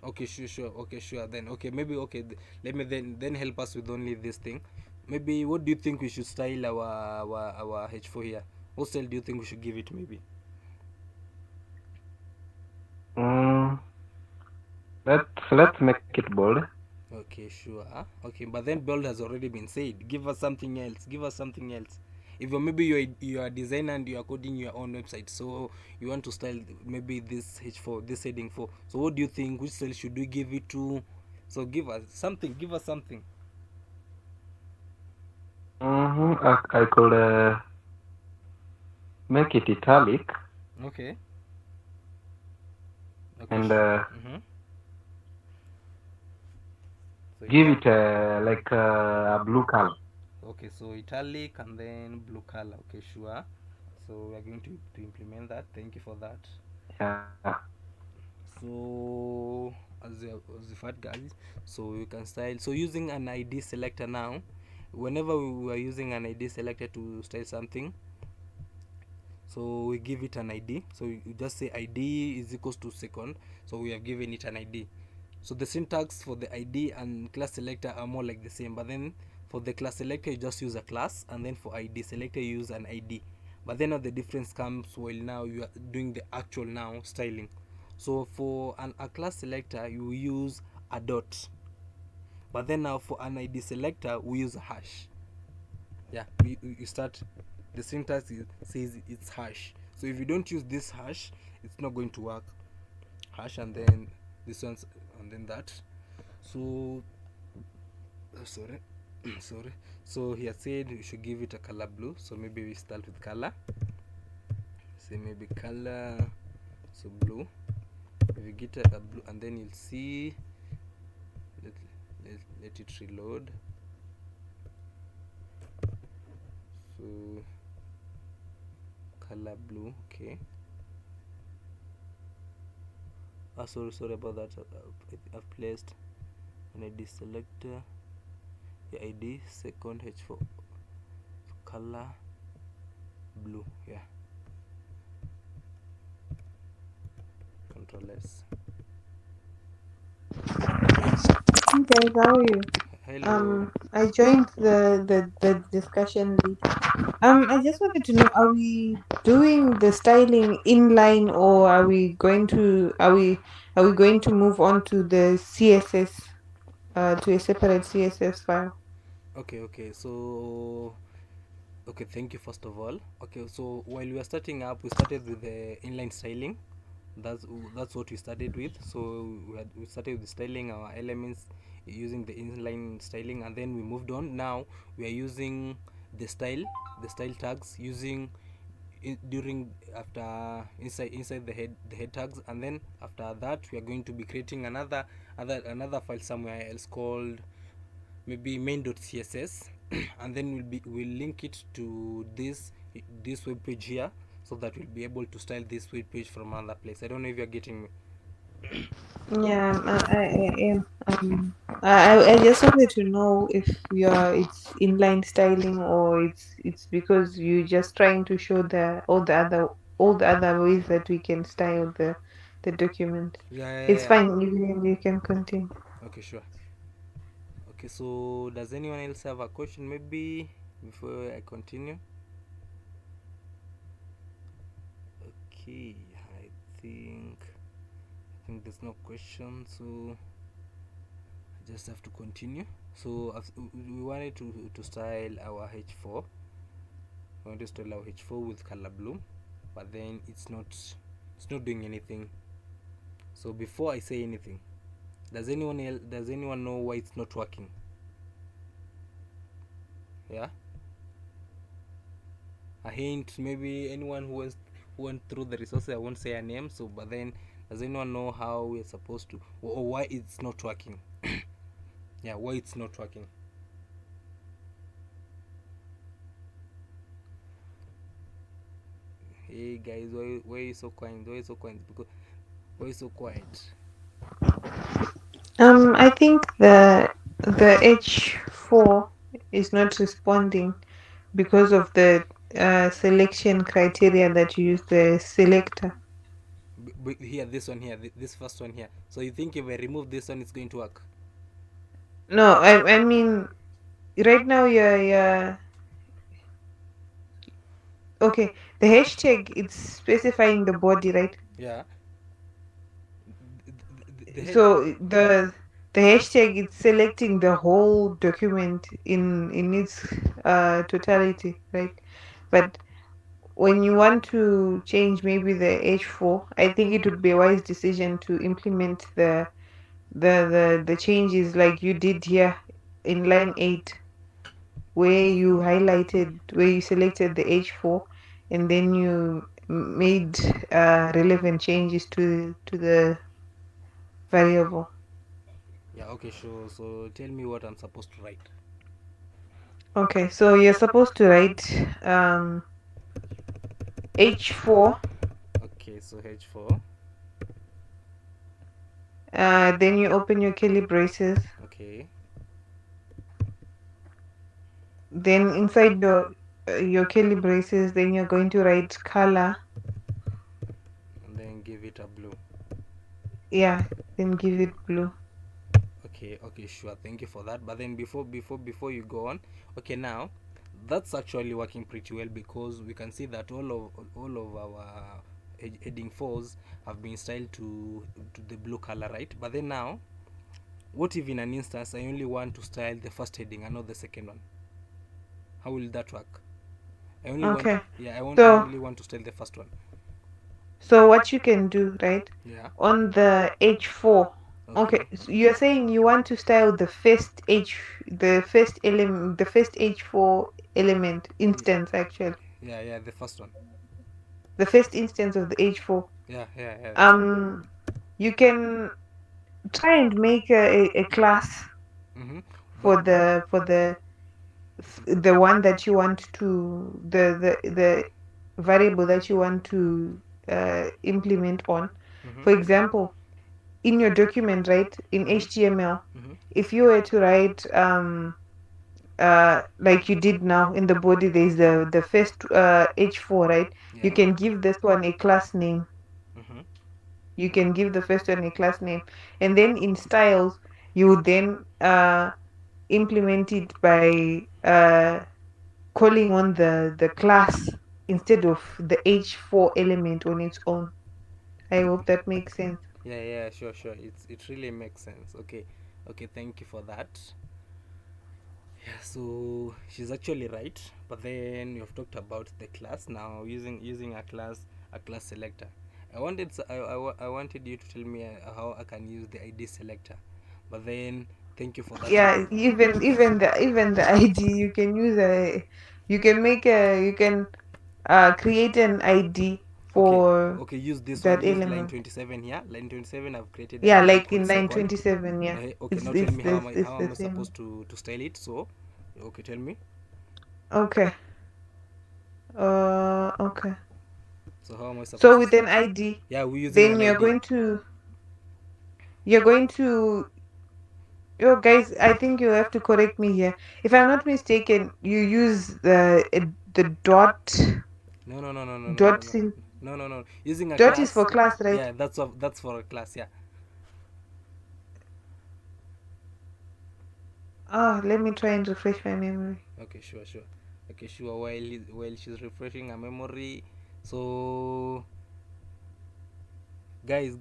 Okay, sure. Okay, sure. Then okay, maybe okay. Let me then help us with only this thing. Maybe what do you think we should style our H4 here? What style do you think we should give it? Maybe. Mm, Let's make it bold. Okay, sure. Okay, but then bold has already been said. Give us something else. Give us something else. If you're maybe you're a designer and you are coding your own website, so you want to style maybe this H4, this heading 4. So what do you think? Which style should we give it to? So give us something. Give us something. I could make it italic Okay. Okay. and Mm-hmm. So give it like a blue color. okay, so italic and then blue color. Okay, sure. So we are going to implement that. Thank you for that. Yeah. So as the fat guys, so you can style. So using an ID selector now, whenever we are using an ID selector to style something, so we give it an ID. So you just say ID is equals to second. So we have given it an ID. So the syntax for the ID and class selector are more like the same, but then for the class selector you just use a class, and then for ID selector you use an ID. But then now the difference comes while now you are doing the actual now styling. So for a class selector you use a dot, but then now for an ID selector we use a hash. Yeah, you start, the syntax says it's hash. So if you don't use this hash, it's not going to work. Hash and then this one's and then that. So sorry. Sorry. So he has said we should give it a color blue, so maybe we start with color. Say maybe color, so blue. If you get a blue, and then you'll see, let, let it reload. So color blue. Okay. Sorry about that. I've placed an ID selector, the ID second H4, color blue. Yeah, Control S. Hey guys, how are you? Hello. I joined the discussion lead. I just wanted to know, are we doing the styling inline, or are we going to move on to the CSS, to a separate CSS file? Okay, so okay, thank you first of all. Okay, so while we are starting up, we started with the inline styling. that's that's what we started with. So we started with styling our elements using the inline styling, and then we moved on. Now we are using the style tags using during after inside the head tags, and then after that we are going to be creating another file somewhere else called maybe main.css and then we'll link it to this web page here, so that we'll be able to style this web page from another place. I don't know if you're getting me. Yeah, I am. I just wanted to know if it's inline styling, or it's because you're just trying to show all the other ways that we can style the document. Yeah, yeah, It's yeah, fine, you can continue. yeah. Okay, sure. Okay, so does anyone else have a question maybe before I continue? Okay, I think there's no question, so I just have to continue. So we wanted to style our H4. We want to style our H4 with color blue, but then it's not doing anything. So before I say anything, does anyone know why it's not working? Yeah, a hint, maybe anyone who went through the resources. I won't say a name. So but then, does anyone know how we're supposed to, or why it's not working? Yeah, why it's not working? Hey guys, why are you so quiet? Why are you so quiet? Because why are you so quiet? I think the H4 is not responding because of the selection criteria that you use, the selector. Here, this one here, this first one here. So you think if I remove this one, it's going to work? No, I mean, right now you're okay. The hashtag, it's specifying the body, right? Yeah. so the hashtag is selecting the whole document in its totality, right? But when you want to change maybe the H4, I think it would be a wise decision to implement the changes like you did here in line 8, where you highlighted, where you selected the H4, and then you made relevant changes to the variable. Yeah, okay, sure. So tell me what I'm supposed to write. Okay, so you're supposed to write H4, Okay, so H4. then you open your curly braces, Okay, then inside your curly braces, then you're going to write color. and then give it a blue. Yeah, then give it blue. Okay, okay, sure. Thank you for that. But then before you go on, okay, now that's actually working pretty well because we can see that all of our heading fours have been styled to the blue color, right? But then now, what if in an instance I only want to style the first heading and not the second one? How will that work? I only want, Okay, yeah, I so only want to style the first one. so what you can do, right? Yeah. On the H4. Okay, Okay. so you're saying you want to style the first element, the first H4 element instance actually, Yeah, yeah, the first one. the first instance of the H4. Yeah, yeah, yeah. Um, you can try and make a class Mm-hmm. But for the one that you want to the variable that you want to implement on. mm-hmm. For example, in your document, right, in Mm-hmm. HTML, Mm-hmm. if you were to write like you did now in the body, there's the first H4, right? You Yeah. can give this one a class name. Mm-hmm. You can give the first one a class name, and then in styles, you would then implement it by calling on the class instead of the H4 element on its own. I hope that makes sense. Yeah, yeah, sure, sure. It really makes sense. Okay, okay. Thank you for that. Yeah, so she's actually right. But then you've talked about the class now using a class selector. I wanted you to tell me how I can use the ID selector. But then thank you for that. Yeah, even the ID, you can use you can create an ID Okay, for okay. Use this one. that Use line element. 27 here. Line 27. I've created an Yeah, ID like called in line second. 27. Yeah, Okay. it's Now tell it's me this it's how am the I same. supposed to style it? So, okay. Tell me. Okay. Okay. So how am I So supposed to with an style? ID, Yeah, we're using then an ID. you're going to oh guys, I think you have to correct me here. If I'm not mistaken, you use the No, no, no, no, no, no, no, dot no, sin no, no, no. Using a dot is for class. class, right? Yeah, that's for a class. Yeah. Let me try and refresh my memory. Okay, sure, sure. Okay, sure. While she's refreshing her memory, so guys,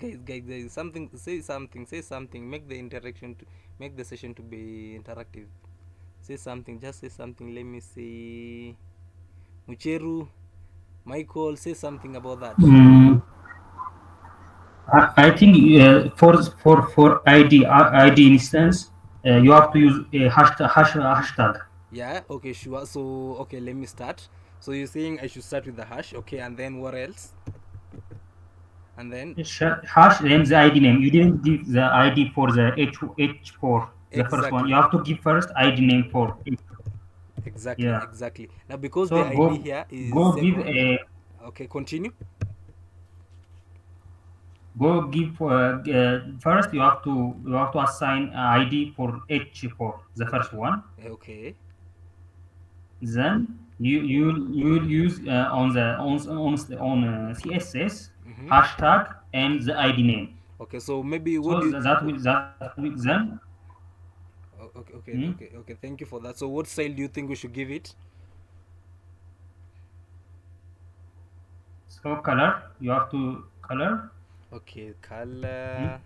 say something. Make the session to be interactive. Say something. Just say something. Let me see. Mucheru, Michael, say something about that. Mm, I think for ID instance, you have to use a hashtag. Yeah. Okay. Sure. So okay, let me start. So you're saying I should start with the hash. Okay, and then what else? And then Hash name the ID name. You didn't give the ID for the H4, the first one. exactly. You have to give first ID name for it. Exactly, Yeah. exactly. Now, because the So ID here is go give second. a Okay, continue. go give first. You have to assign a ID for H4, the Okay, first one. okay. Then you use on CSS Mm-hmm. hashtag and the ID name. Okay, so maybe what So do you? that will then Okay, okay, hmm, okay, okay. Thank you for that. So, what style do you think we should give it? so color you have to color. Okay, color.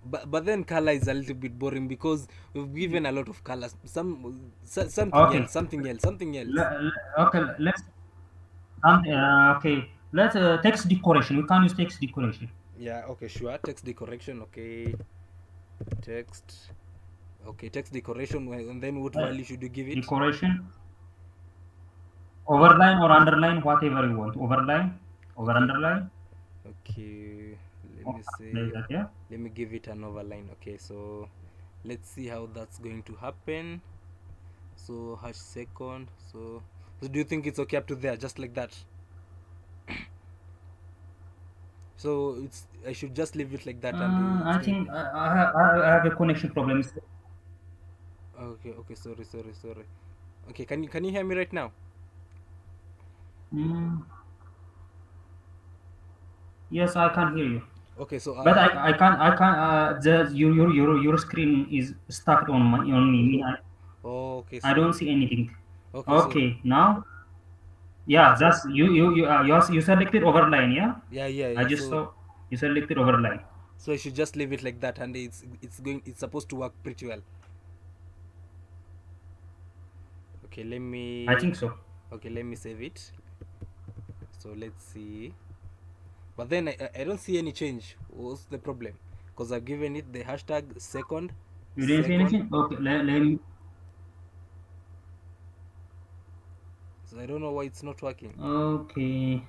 But then color is a little bit boring because we've given a lot of colors. Something Okay. else, something else, something else. Okay, let's okay. Let's text decoration. We can use text decoration. Yeah, okay, sure. Text decoration, okay. Text. Okay, text decoration, and then what Uh, value should you give it? Decoration, overline or underline, whatever you want. Overline, over Okay, underline, okay. Let or me like say, that. Yeah. let me give it an overline. Okay, so let's see how that's going to happen. So hash second. So do you think it's okay up to there, just like that? So it's I should just leave it like that, and it's I going. think I have a connection problem. Okay, okay. Sorry. Okay, can you hear me right now? Mm, yes, I can hear you. Okay, so But I can't. Your screen is stuck on me. oh, okay, I don't see anything. okay, so Okay, now, yeah, that's you selected overline. Yeah, I yeah. just saw you selected overline. So I should just leave it like that, and it's supposed to work pretty well. Okay, I think so. let me save it. So let's see. But then I don't see any change. What's the problem? Because I've given it the hashtag You didn't see second. anything. Okay, let me. So I don't know why it's not working. Okay.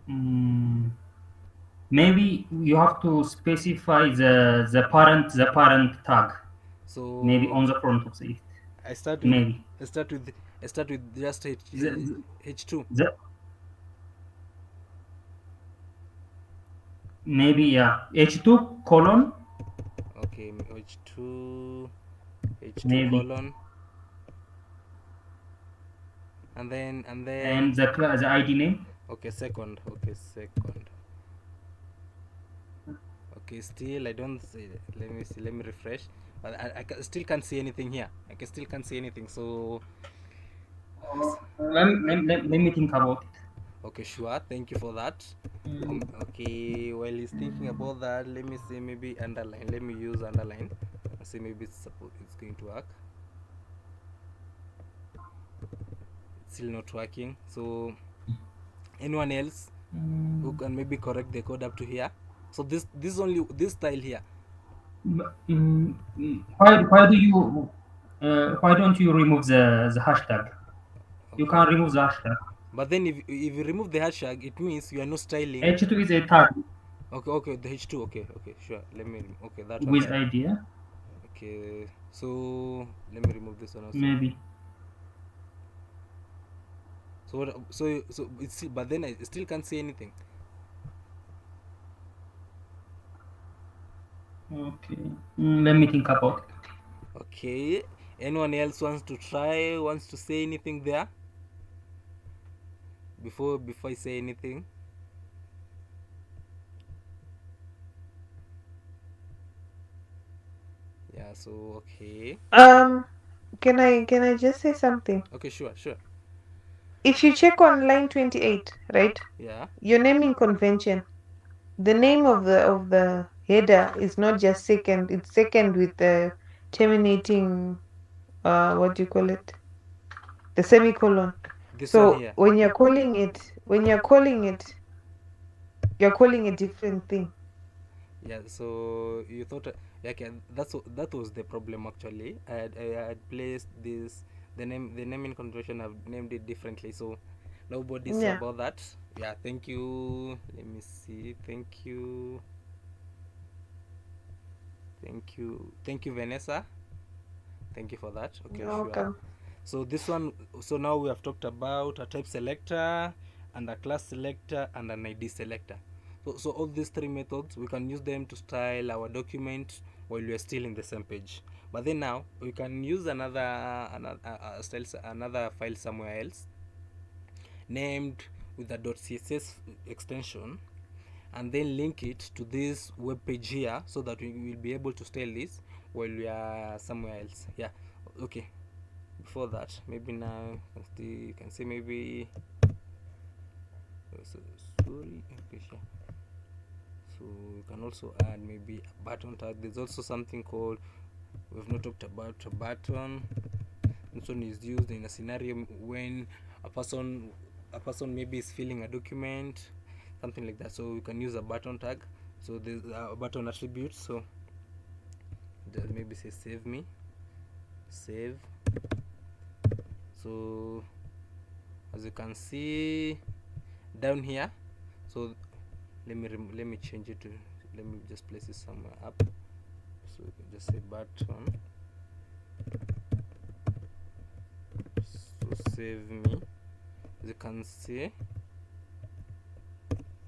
Mm, maybe you have to specify the parent tag. Maybe So on the front of it. I start with Maybe I start with I start with just the H2. the maybe yeah H2 colon Okay, H2 maybe colon, and then and the ID name. okay, second. Okay, second. Okay, still I don't see. Let me see. Let me refresh. But still can't see anything here. I can still can't see anything. So Let me think about it. okay, sure. Thank you for that. Okay, while he's thinking about that, let me see. Maybe underline. Let me use underline. And see maybe it's going to work. It's still not working. So anyone else who can maybe correct the code up to here? So this only this style here. Why do you why don't you remove the hashtag? You Okay, can remove the hashtag. but then if you remove the hashtag, it means you are not styling. H2 is a tag Okay, the H2. Okay, sure. Let me. Okay, that one. with idea. Okay, so let me remove this one also. Maybe. So what? So it's but then I still can't see anything. Okay. Let me think about it. Okay, anyone else wants to try? Wants to say anything there before I say anything? Yeah. So okay. Um, can I just say something? Okay, sure. If you check on line 28, right? Yeah. Your naming convention, the name of the header is not just second, it's second with the terminating what do you call it? The semicolon. This one So here. when you're calling it, you're calling a different thing. Yeah, so you thought yeah, okay, that was the problem actually. I had placed this the naming convention. I've named it differently, so nobody saw Yeah. about that. Yeah, thank you. Let me see. Thank you, Vanessa. Thank you for that. Okay, You're sure. welcome. So this one, so now we have talked about a type selector and a class selector and an ID selector. So all these three methods, we can use them to style our document while we are still in the same page. But then now we can use another file somewhere else named with a .css extension, and then link it to this web page here so that we will be able to style this while we are somewhere else. Yeah. Okay, before that maybe now you can see maybe sorry, okay, sure. So you can also add maybe a button tag. There's also something called, we've not talked about a button. This one is used in a scenario when a person maybe is filling a document, something like that. So you can use a button tag. So there's a button attribute. So just maybe say save. So as you can see down here, so let me change it to, let me just place it somewhere up. So just say button. So save me. As you can see,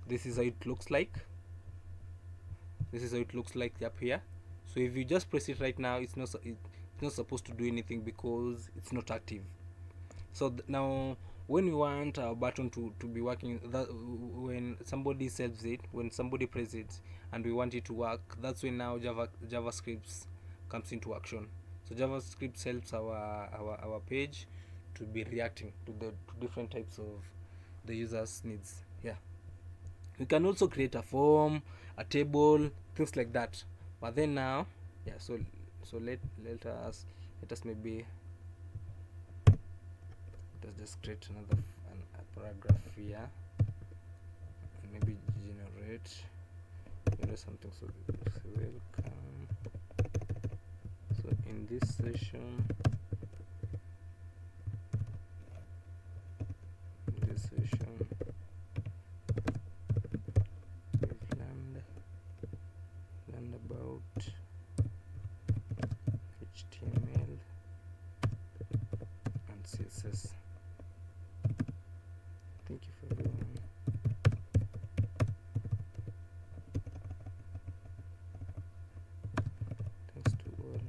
this is how it looks like. Up here. So if you just press it right now, it's not supposed to do anything because it's not active. So now when we want our button to be working, that when somebody saves it, when somebody presses it and we want it to work, that's when now JavaScript comes into action. So JavaScript helps our page to be reacting to different types of the user's needs. Yeah, you can also create a form, a table, things like that. But then now, yeah, so let us maybe, let's just create a paragraph here and maybe generate something. So welcome. So in this session, we've learned about HTML and CSS. Thank you for everyone. Thanks to all.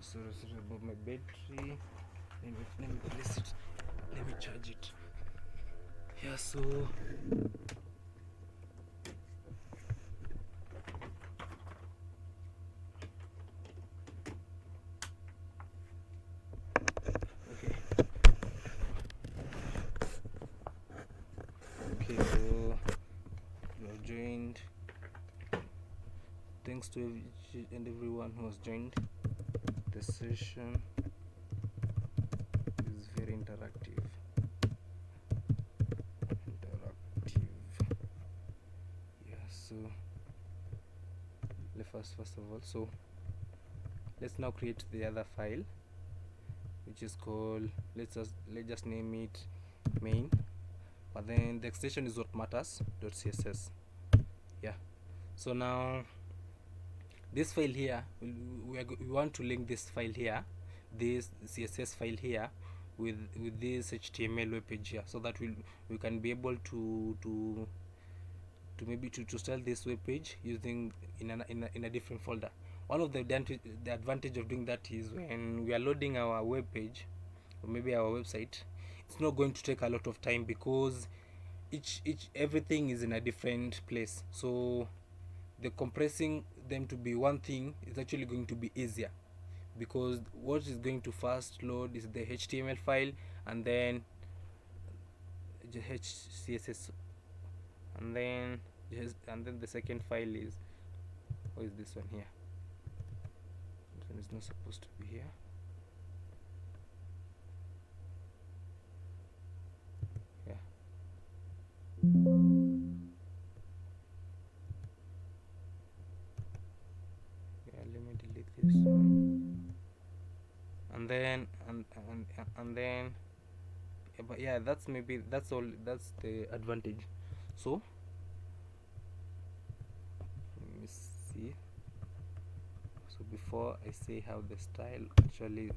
Sorry about my battery. Let me place it. Let me charge it. Yeah, so okay, so you have joined. Thanks to each and everyone who has joined. The session is very interactive. Yeah, so first of all, so let's now create the other file, which is called, let's just name it main, but then the extension is what matters, .css. Yeah, so now this file here, we want to link this file here, this CSS file here, with this HTML web page here, so that we can be able to maybe to style this web page using in a different folder. One of the advantage of doing that is when we are loading our web page or maybe our website, it's not going to take a lot of time because everything is in a different place. So the compressing them to be one thing is actually going to be easier, because what is going to first load is the HTML file and then the CSS, and then the second file is, what is this one here? This one is not supposed to be here. Yeah, let me delete this one, and then but yeah, that's all, that's the advantage. So let me see. So before I say how the style actually,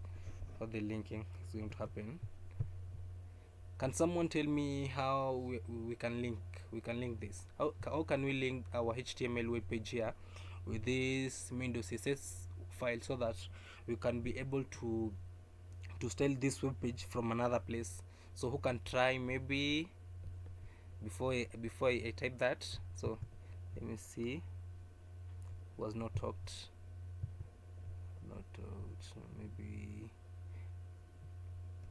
how the linking is going to happen, can someone tell me how we can link this? How can we link our HTML web page here with this main.css file, so that we can be able to style this web page from another place? So who can try, maybe before I type that? So let me see. Was not talked. So maybe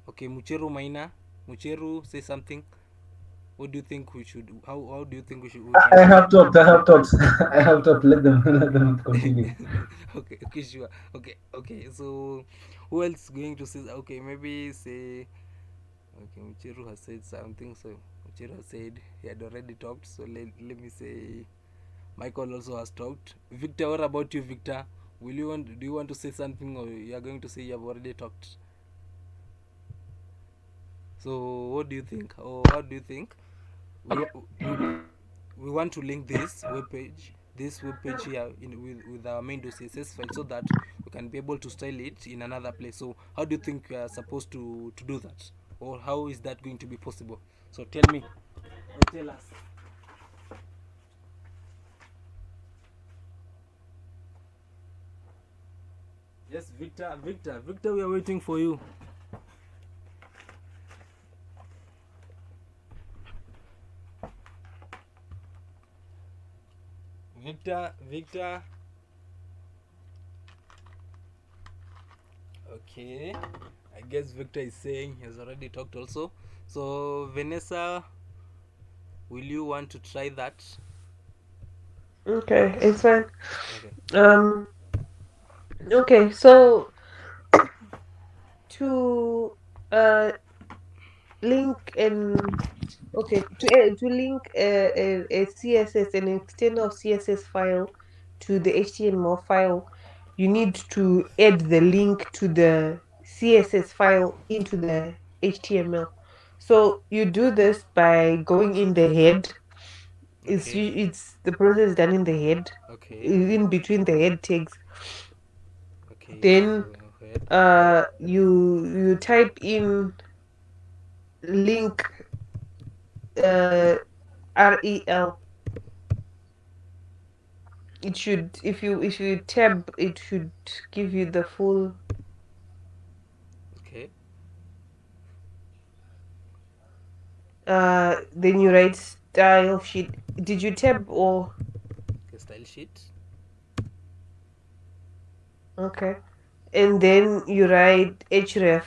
Okay, Mucheru Maina. Mucheru, say something. What do you think we should? How do you think we should? We I can. have talked. I have talked. I have talked. Let them continue. Okay, sure. Okay. So, who else going to say? Okay, maybe say. Okay, Mucheru has said something. So Mucheru has said he had already talked. So let me say, Michael also has talked. Victor, what about you, Victor? Will you want? Do you want to say something, or you are going to say you have already talked? So, what do you think, or how do you think? We want to link this web page here with our main .css file, so that we can be able to style it in another place. So, how do you think we are supposed to do that, or how is that going to be possible? So, tell me, or tell us. Yes, Victor, we are waiting for you. Victor. Okay, I guess Victor is saying he has already talked also. So, Vanessa, will you want to try that? Okay, it's fine. Okay. Okay, so to link and to link a CSS, an external CSS file to the HTML file, you need to add the link to the CSS file into the HTML. So you do this by going in the head. Okay. It's the process done in the head, Okay. in between the head tags. Okay. Then So head. you type in link rel. It should, if you tab, it should give you the full. Okay. Then you write style sheet. Did you tab or Okay. Style sheet. okay? And then you write href,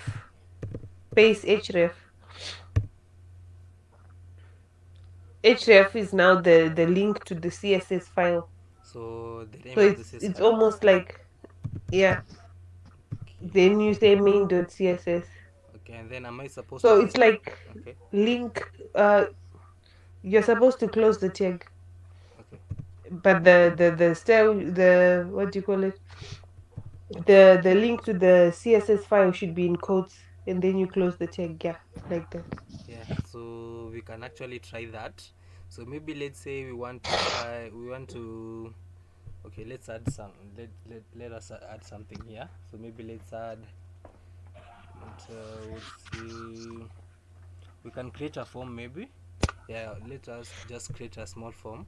paste href. Href is now the link to the CSS file. So the So name of the CSS it's file. almost like, yeah. Okay. Then you say main.css. Okay. And then am I supposed to So close? it's like Okay. link. You're supposed to close the tag, Okay. but the style, the what do you call it? The link to the CSS file should be in quotes, and then you close the tag. Yeah, like that. Yeah. So we can actually try that. So maybe let's say we want to try. We want to. Okay. Let's add some. Let us add something here. So maybe let's add. Let's see. We can create a form maybe. Yeah. Let us just create a small form.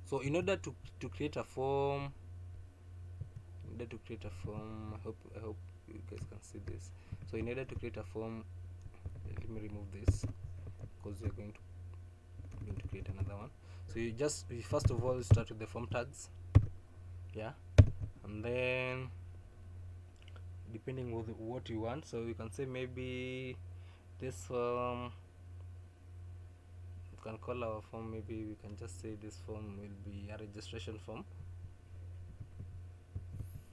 So in order to create a form, I hope you guys can see this. So in order to create a form, let me remove this, because we're going to create another one. So you first of all start with the form tags, yeah, and then depending on what you want, so you can say maybe this form. You can call our form, maybe we can just say this form will be a registration form.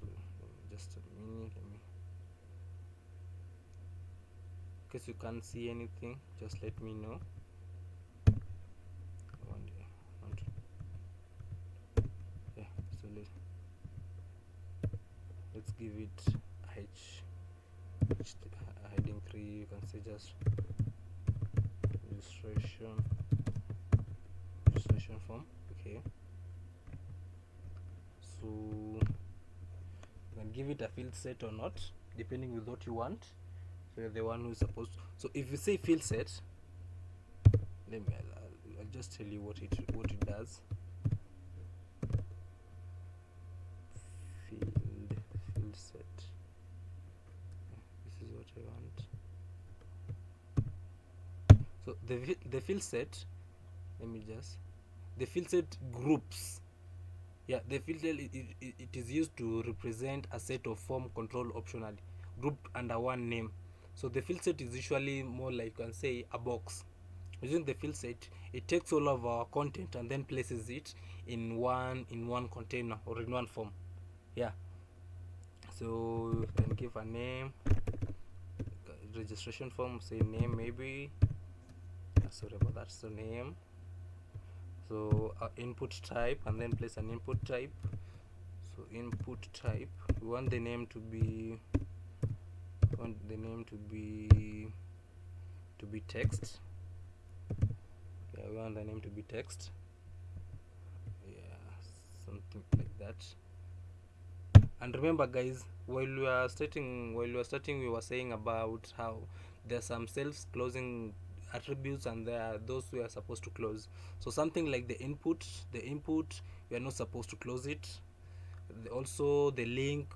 So, just a minute, let me. In case you can't see anything, just let me know. Yeah, so let's give it heading 3. You can say just registration form. Okay, so you can give it a field set or not, depending with what you want. So you're the one who's supposed to. So if you say field set, let me I'll just tell you what it does. Field set. This is what I want. So the field set, let me just, the field set groups. Yeah, the field set, it is used to represent a set of form control optionally grouped under one name. So the field set is usually more like, you can say, a box. Using the field set, it takes all of our content and then places it in one container or in one form. Yeah. So you can give a name, registration form, say name maybe. Sorry about that. So name. So input type, and then place an input type. So input type, we want the name to be text. Yeah, we want the name to be text. Yeah, something like that. And remember, guys, while we were starting, we were saying about how there's some self-closing attributes and there are those we are supposed to close. So something like the input, we are not supposed to close it. Also the link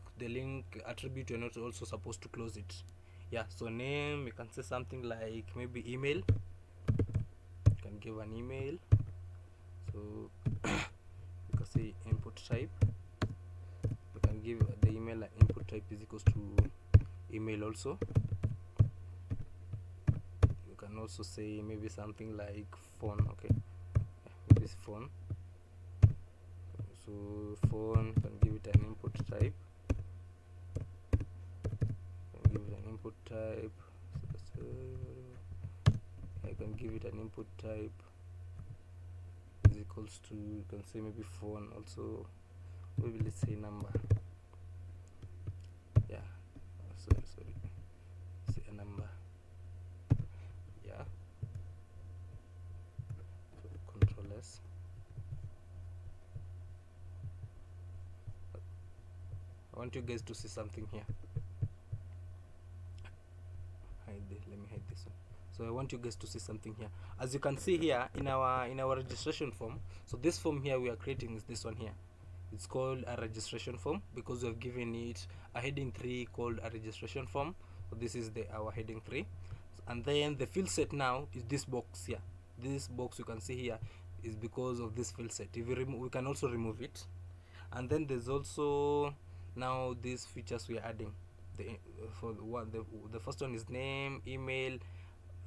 attribute, you're not also supposed to close it. Yeah. So name, you can say something like maybe email. You can give an email. So you can say input type, you can give the email input type is equals to email. Also you can also say maybe something like phone. Okay, maybe it's phone. So phone, you can give it an input type. Give it an input type. So I can give it an input type is equals to, you can say maybe phone. Also maybe let's say number. Yeah, sorry, say a number. Yeah. So control S. I want you guys to see something here. Let me hide this one. So I want you guys to see something here. As you can see here in our registration form, so this form here we are creating is this one here. It's called a registration form because we have given it a heading 3 called a registration form. So this is our heading 3, and then the field set now is this box here. This box you can see here is because of this field set. If we can also remove it. And then there's also now these features we are adding. For the first one is name, email,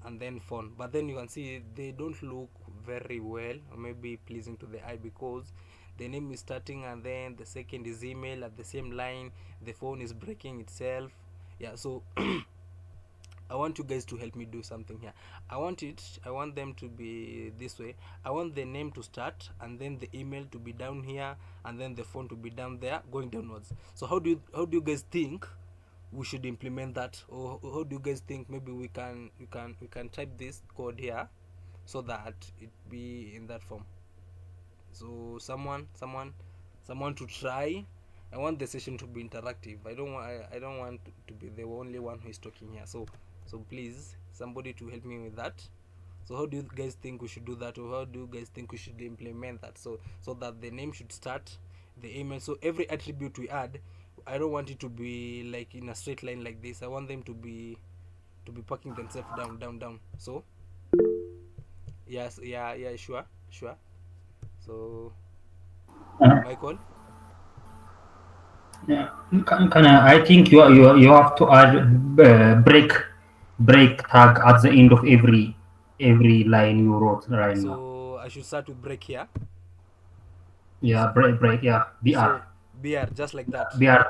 and then phone. But then you can see they don't look very well or maybe pleasing to the eye because the name is starting and then the second is email at the same line. The phone is breaking itself. Yeah. So I want you guys to help me do something here. I want them to be this way. I want the name to start and then the email to be down here and then the phone to be down there going downwards. So how do you guys think we should implement that? Or how do you guys think maybe we can type this code here so that it be in that form? So someone to try. I want the session to be interactive. I don't want to be the only one who is talking here. So please, somebody to help me with that. So how do you guys think we should do that, or how do you guys think we should implement that? So that the name should start, the email. So every attribute we add, I don't want it to be like in a straight line like this. I want them to be packing themselves down. So yes, yeah, sure. So Uh, Michael. yeah. I think you have to add break tag at the end of every line you wrote right now. So I should start with break here. Yeah, break. Yeah, So br BR just like that. br.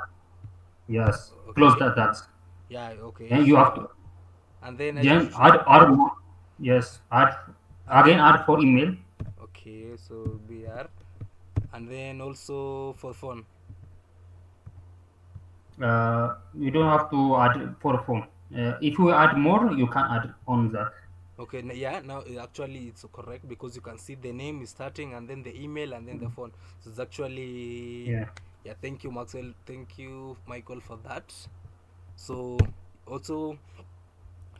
Yes, close Okay. that. Yeah, okay, And you have sure. to And then I then should add more. Yes, add and again then add for email. okay, so BR and then also for phone. You don't have to add for phone. If you add more, you can add on that. Okay, yeah, now actually it's correct because you can see the name is starting and then the email and then the phone. So it's actually, Yeah. yeah, thank you Maxwell, thank you Michael for that. So also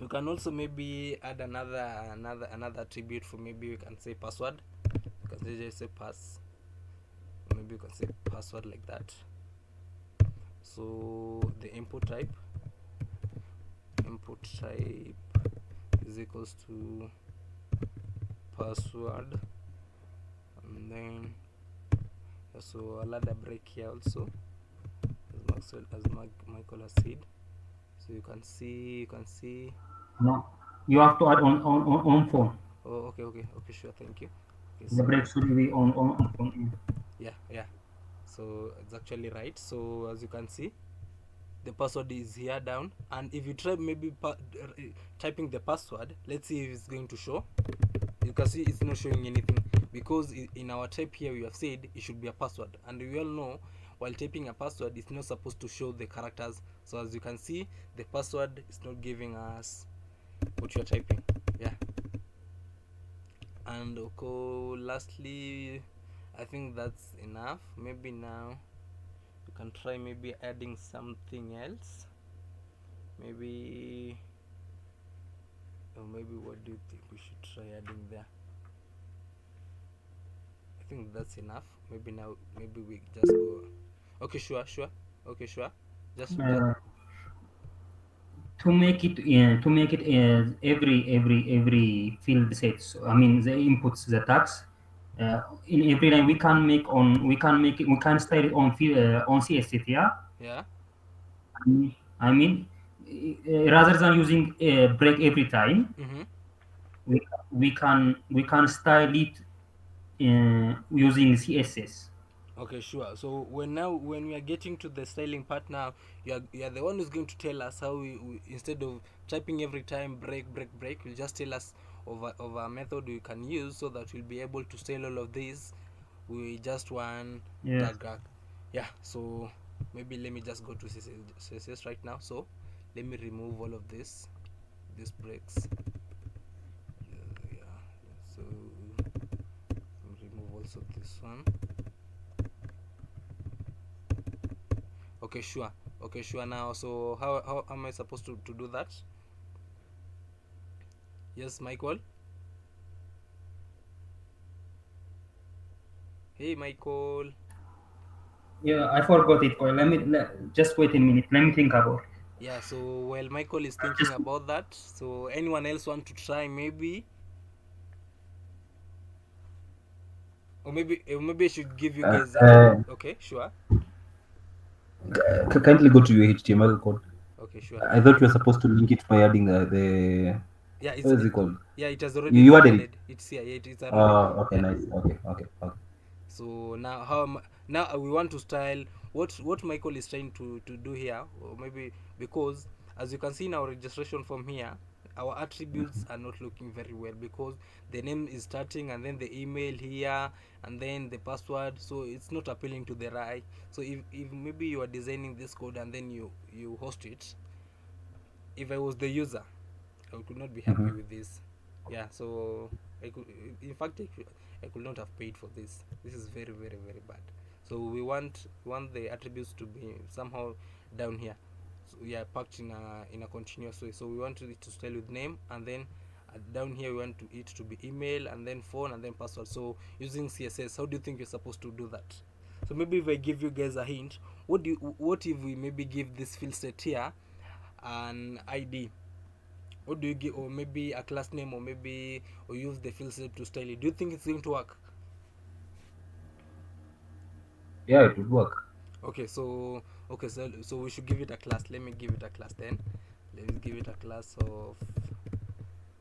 you can also maybe add another attribute for, maybe we can say password. You can just say pass, maybe you can say password like that. So the input type is equals to password, and then so I'll add a break here also, as Michael has said. So you can see. No, you have to add on phone. Oh, okay, sure, thank you. Okay, The break so should be on phone. yeah, so it's actually right. So as you can see, the password is here down, and if you try maybe typing the password, let's see if it's going to show. You can see it's not showing anything, because in our type here we have said it should be a password, and we all know while typing a password it's not supposed to show the characters. So as you can see, the password is not giving us what you're typing. Yeah. And okay, lastly, I think that's enough. Maybe now you can try maybe adding something else. Maybe, or maybe what do you think we should try adding there? I think that's enough. Maybe now, maybe we just go. Okay, sure. Okay, sure. Just Uh, to make it every field sets. I mean the inputs, the tags. In every line we can style it on CSS. Yeah. yeah. I mean, rather than using break every time, Mm-hmm. we, we can style it using CSS. Okay, sure. So when we are getting to the styling part now, you are the one who's going to tell us how we instead of typing every time break, you just tell us of a method we can use so that we'll be able to style all of these with just one Yes. tag rack. Yeah. So maybe let me just go to CSS right now. So let me remove all of these breaks. Yeah. So remove also this one. Okay, sure. Okay, sure. Now, so how am I supposed to do that? Yes, Michael. Hey, Michael. Yeah, I forgot it. Well, just wait a minute. Let me think about it. Yeah. So while Michael is thinking Just, about that, so anyone else want to try maybe, or maybe I should give you Uh, guys a uh, okay, sure. Kindly go to your HTML code. Okay, sure. I thought you were supposed to link it by adding the Yeah, what is it called? yeah, it has already You been added it. added. It's here. Yeah, it's already Oh, okay, yeah. nice. Okay. So now now we want to style what Michael is trying to do here, or maybe because as you can see in our registration form here, our attributes are not looking very well, because the name is starting and then the email here and then the password, so it's not appealing to the eye. So if maybe you are designing this code and then you host it, if I was the user, I could not be happy Mm-hmm. with this. Yeah, so I could, in fact, I could not have paid for this. This is very bad. So we want the attributes to be somehow down here. So we are packed in a continuous way. So we want it to start with name, and then down here we want it to be email, and then phone, and then password. So using CSS, how do you think you're supposed to do that? So maybe if I give you guys a hint, what if we maybe give this field set here an ID? What do you give, or maybe a class name, or maybe or use the field set to style it? Do you think it's going to work? Yeah, it would work. Okay, so we should give it a class. Let me give it a class then. Let me give it a class of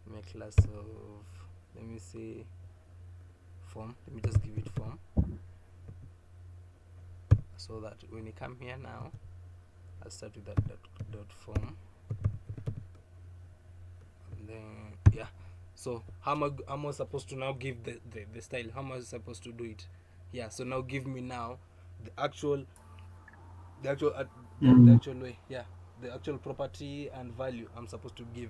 my class of let me say form. Let me just give it form, so that when you come here now, I'll start with that dot form, and then yeah. So how am I supposed to now give the style? How am I supposed to do it? Yeah, so now give me now the actual the actual the mm, actual way, yeah, the actual property and value I'm supposed to give.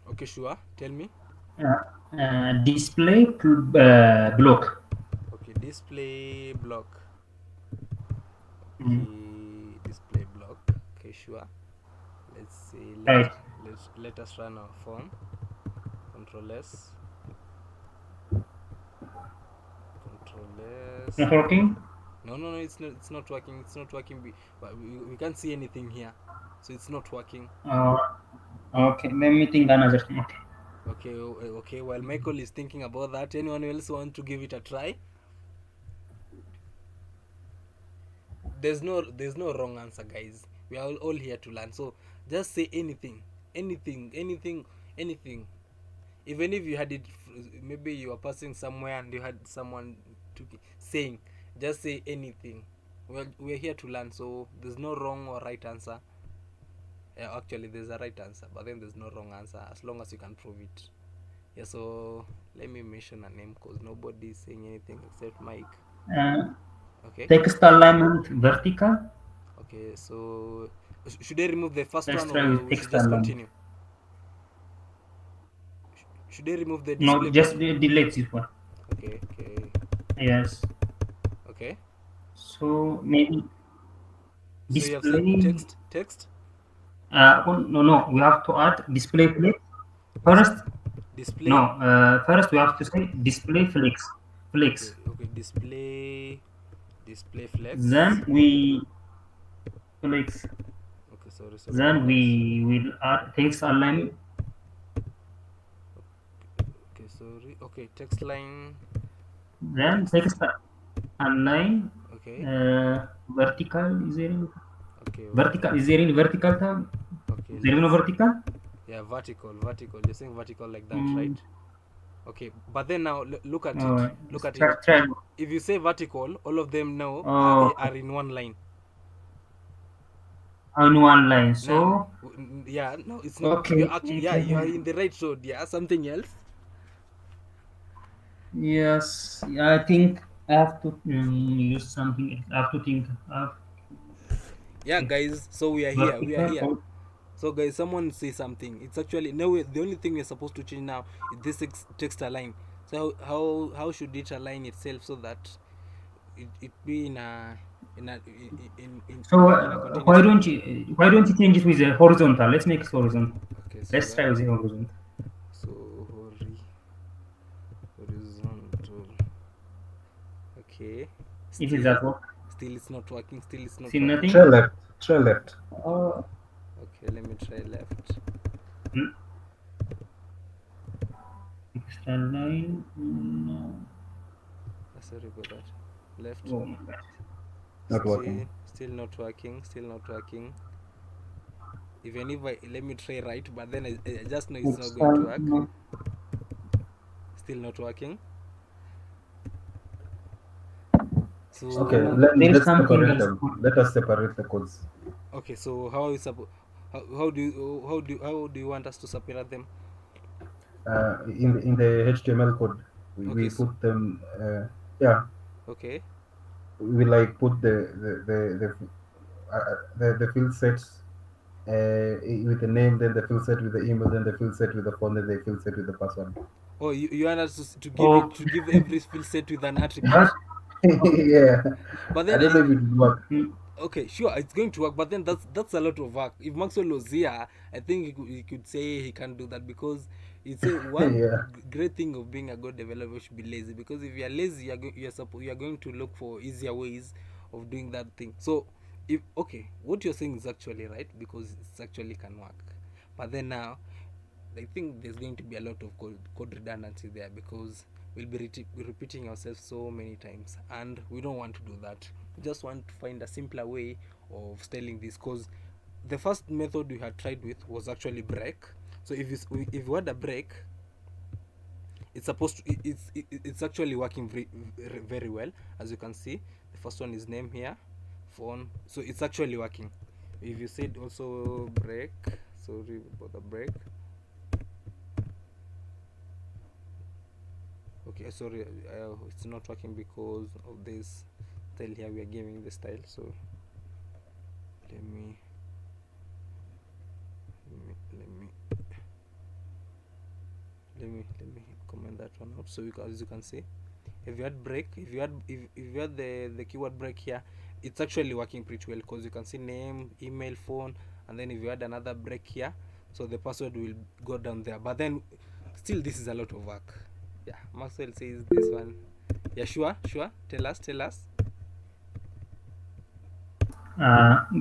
Okay, sure, tell me. display block. Okay, display block. Mm, Okay, display block. Okay, sure. Let's see, right. let us run our form. Control S, control S. Not working. No, it's not working. It's not working, but we can't see anything here, so it's not working. Uh, okay. Let me think another thing. Okay. Okay, okay, while Michael is thinking about that, anyone else want to give it a try? there's no wrong answer, guys. We are all here to learn. So just say anything, anything. Even if you had it, maybe you are passing somewhere and you had someone saying, just say anything. Well, we're here to learn, so there's no wrong or right answer. Actually, there's a right answer, but then there's no wrong answer as long as you can prove it. Yeah, so let me mention a name because nobody is saying anything except Mike. Okay. Text alignment vertical. Okay, so should I remove the first Let's one try or with we should text just alignment. continue? Should I remove the No, display just button? delete this one. Okay, Yes. okay. So maybe So you have said display. text. No. We have to add display flex first. Display. No. First we have to say display flex. Flex. Okay. Display flex. Then we flex. Okay, sorry. Then we will add text alignment. Okay, sorry. Okay, text line. Then text align. Okay. Vertical. Is there any Okay. vertical? Is there any vertical tab? Okay. Is there no vertical? Yeah, vertical. You're saying vertical like that, right? Okay, but then now look at it. Look at it. Try. If you say vertical, all of them now are in one line. On one line. So Now, yeah, no, it's not. okay. You are in the right road. Yeah, something else. Yes, I think I have to use something. I have to think. Yeah, guys. So we are here. Vertical. So guys, someone say something. It's actually no. The only thing we're supposed to change now is this text align. So how should it align itself so that it be in a So continuous why line? why don't you change it with a horizontal? Let's make it horizontal. Okay, so Let's try with the horizontal. So horizontal. Okay. If it's that work. Still it's not working. See nothing. Try left. Oh. Okay, let me try left. Extra line. No. Sorry about that. Left. Oh my God. Not working. Still not working. Even if let me try right, but then I just know it's not going to work. No. Still not working. So Okay, let us separate the codes. Okay, so how do you want us to separate them? In the HTML code, we put them. Okay. We like put the field sets with the name, then the field set with the email, then the field set with the phone, then the field set with the password. Oh, you want us to give every field set with an attribute? Yeah. But then I don't know if it would work. Okay, sure, it's going to work, but then that's a lot of work. If Maxwell was here, I think he could say he can't do that because it's a one great thing of being a good developer should be lazy, because if you are lazy, you are going to look for easier ways of doing that thing. So if what you're saying is actually right, because it actually can work, but then now I think there's going to be a lot of code redundancy there, because we'll be repeating ourselves so many times, and we don't want to do that. We just want to find a simpler way of styling this, because the first method we had tried with was actually break. So if you had a break, it's supposed to it's actually working very well. As you can see, the first one is name here, phone, so it's actually working. If you said also break, sorry about the break. Okay, sorry, it's not working because of this style here. We are giving the style, so let me comment that one out. So as you can see, if you had break, if you had the keyword break here, it's actually working pretty well, because you can see name, email, phone, and then if you had another break here, so the password will go down there. But then still, this is a lot of work. Yeah, Maxwell says this one. Yeah, sure. Tell us.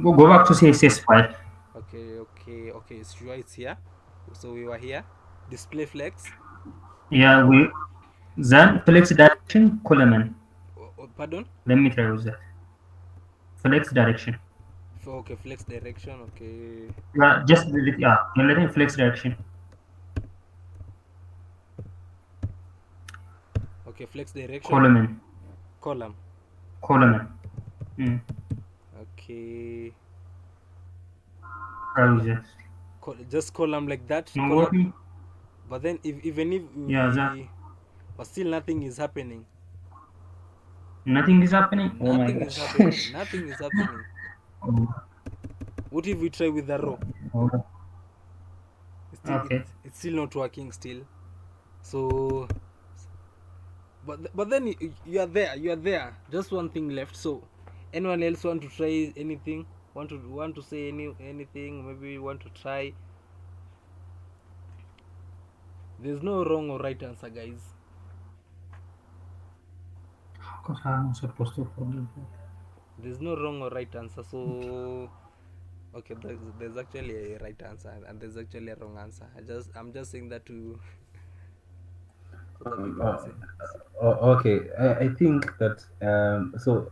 Go back to CSS file. Okay. Sure, it's here. So we were here. Display flex. Yeah, then flex direction column. Pardon? Let me try with that. flex direction. Okay, flex direction. Okay. Yeah, just let him flex direction. Okay, flex direction. Column, Column. column. Mm. Okay. I will Column. just Just column like that. no Column. working. But then even if Yeah, that we, but still nothing is happening. nothing is happening. Oh my Nothing is happening. gosh. Nothing is happening. Oh, What if we try with the row? oh, Still, okay. it's still not working. Still. So, but then you are there. You are there. Just one thing left. So, anyone else want to try anything? Want to say anything? Maybe want to try. There's no wrong or right answer, guys. Because I'm supposed to follow. There's no wrong or right answer. So, okay, there's actually a right answer and there's actually a wrong answer. I'm just saying that to so that people can say. Okay, I think that so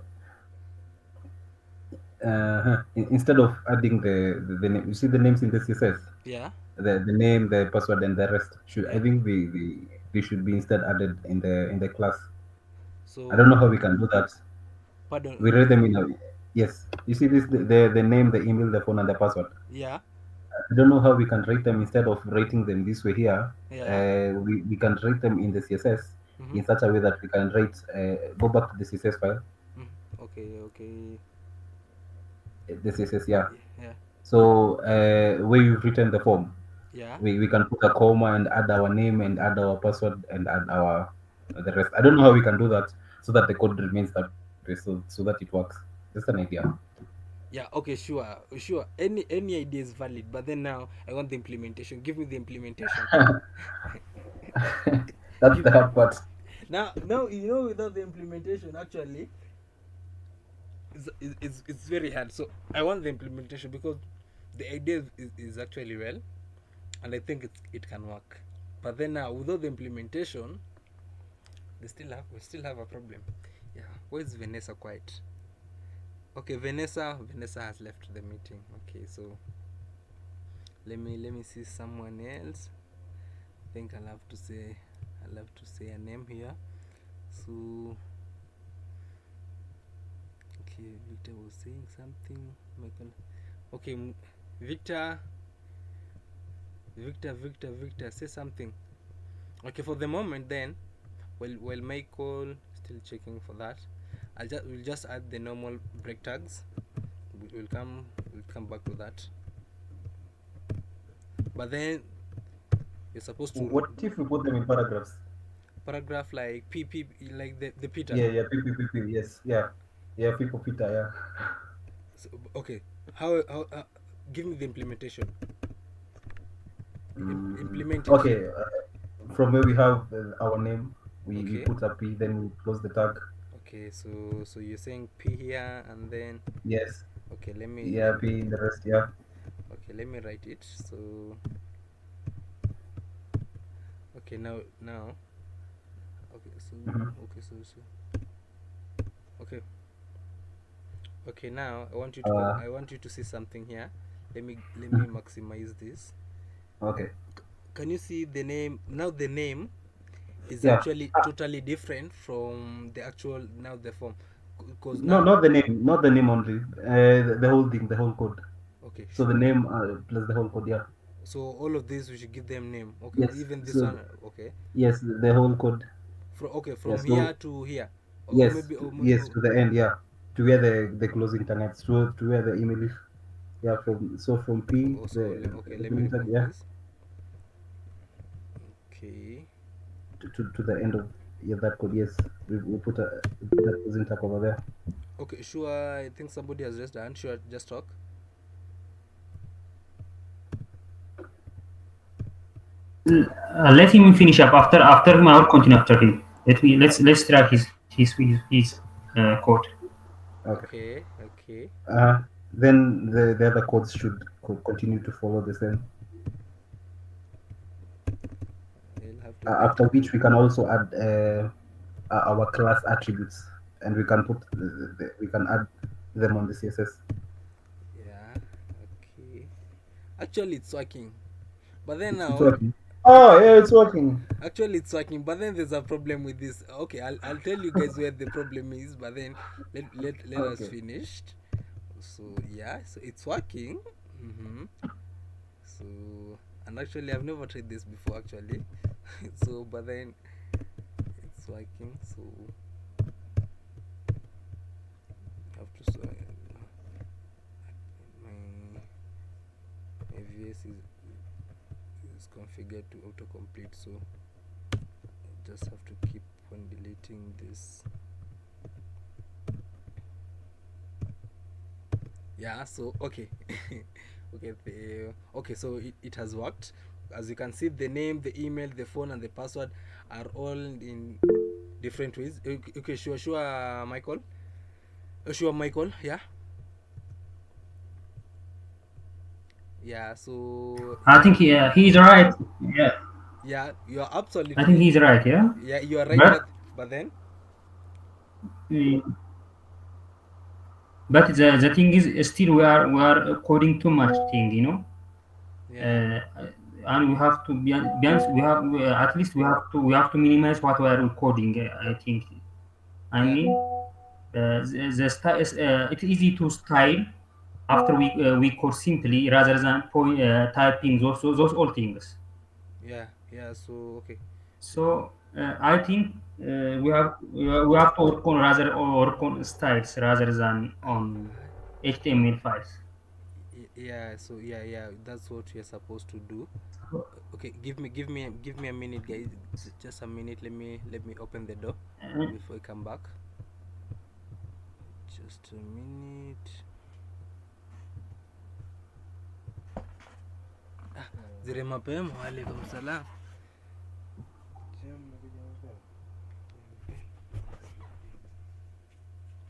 instead of adding the name, you see the names in the CSS, Yeah. the name, the password, and the rest. I Yeah. think they should be instead added in the class. I don't know So, how we can do that. pardon. We read them in a yes. You see this the name, the email, the phone, and the password. Yeah. I don't know how we can rate them instead of rating them this way here. Yeah. We can rate them in the CSS Mm-hmm. in such a way that we can rate. Go back to the CSS file. Okay. Okay. The CSS, yeah. Yeah. So where you've written the form, Yeah. we can put a comma and add our name and add our password and add our the rest. I don't know how we can do that so that the code remains that way, so that it works. Just an idea. Yeah. Okay. Sure. Sure. Any idea is valid, but then now I want the implementation. Give me the implementation. That's Give the hard part. now without the implementation actually it's very hard. So I want the implementation because the idea is actually well, and I think it can work. But then now without the implementation, we still have a problem. Yeah. Where's Vanessa quiet? Okay, Vanessa has left the meeting. Okay, so let me see someone else. I think I'll have to say a name here. So okay, Victor was saying something. Okay, Victor, say something. Okay, for the moment then, while Michael still checking for that, we'll just add the normal break tags. We'll come back to that. But then you're supposed to What if we put them in paragraphs? paragraph like PP, like the Peter. Yeah, yes, yeah, people, Peter, yeah. So, okay, how give me the implementation. Implement it. Okay, from where we have our name, we Okay. put a P, then we close the tag. Okay, so you're saying P here and then Yes, okay, yeah, P in the rest, yeah. okay, let me write it. So okay, now okay, so Mhm. okay, so okay. Okay, now Uh, I want you to see something here. Let me maximize this. okay, Can you see the name? Now the name is yeah. actually totally different from the actual now the form, because No, now not the name only. The whole thing, the whole code. okay, So the sure. name plus the whole code, yeah. So all of these we should give them name. Okay, Yes. even this So one. Okay, yes, the whole code. from Yes. here So to here, or yes, maybe yes, to the end, yeah. To where the closing tag is, to where the email is. Yeah. From P also the okay. Let me opening tag, remove yeah, this. Okay. to the end of yeah, that code. Yes, we put that closing tag over there. Okay, sure. I think somebody has just done. Sure, just talk. Let him finish up. After him, I will continue after him. Let's track his code. Okay. Okay. Then the other codes should continue to follow the same. I'll have to wait. After which we can also add our class attributes, and we can put we can add them on the CSS. Yeah. Okay. Actually, it's working. But then It's now, working. Oh yeah, it's working. actually, it's working. But then there's a problem with this. Okay, I'll tell you guys where the problem is. But then let us Okay. finish. So yeah, so it's working. So, and actually, I've never tried this before. Actually, so but then it's working. So I have to my my VS is configured to autocomplete, so I just have to keep on deleting this. Yeah, so okay. Okay, so it has worked. As you can see, the name, the email, the phone, and the password are all in different ways. Okay, sure, Michael. Sure, Michael. Yeah. Yeah, so I think he's right. Yeah, yeah, you are I think absolutely, he's right. Yeah, yeah, you are right, but but then uh, but the thing is still we are coding too much thing, you know. yeah, uh, and we have to be honest, at least we have to minimize what we are coding. I think. I yeah, mean, the style is it's easy to style after we code simply rather than typing those all things. yeah. So okay, So I think we have to work on styles rather than on HTML files. yeah. So yeah. That's what you're supposed to do. Okay, give me a minute, guys. Just a minute. Let me open the door Uh, before I come back. Just a minute. Zire mapema. Waalaikum salam.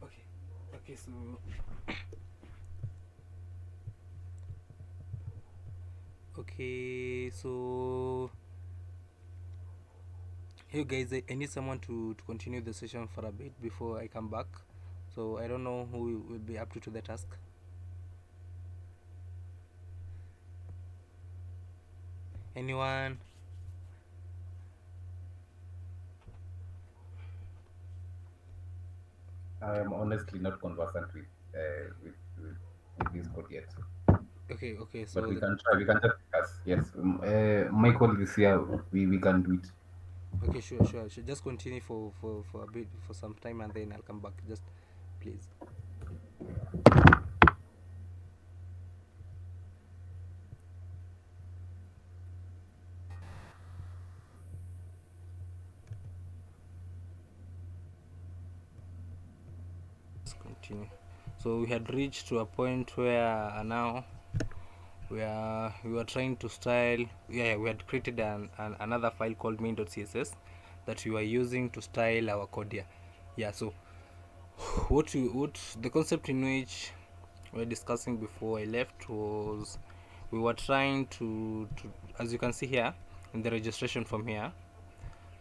Okay, okay. So okay, so hey guys, I need someone to continue the session for a bit before I come back. So I don't know who will be up to the task. Anyone? I am honestly not conversant with this code yet, Okay. but So we can try. We can just discuss. Yes, Michael is here. We can do it. okay, sure. Just continue for a bit, for some time, and then I'll come back. Just please. Just continue. So we had reached to a point where now we were trying to style. Yeah, we had created another file called main.css that we were using to style our code here. Yeah. So what the concept in which we were discussing before I left was we were trying to, as you can see here in the registration form here.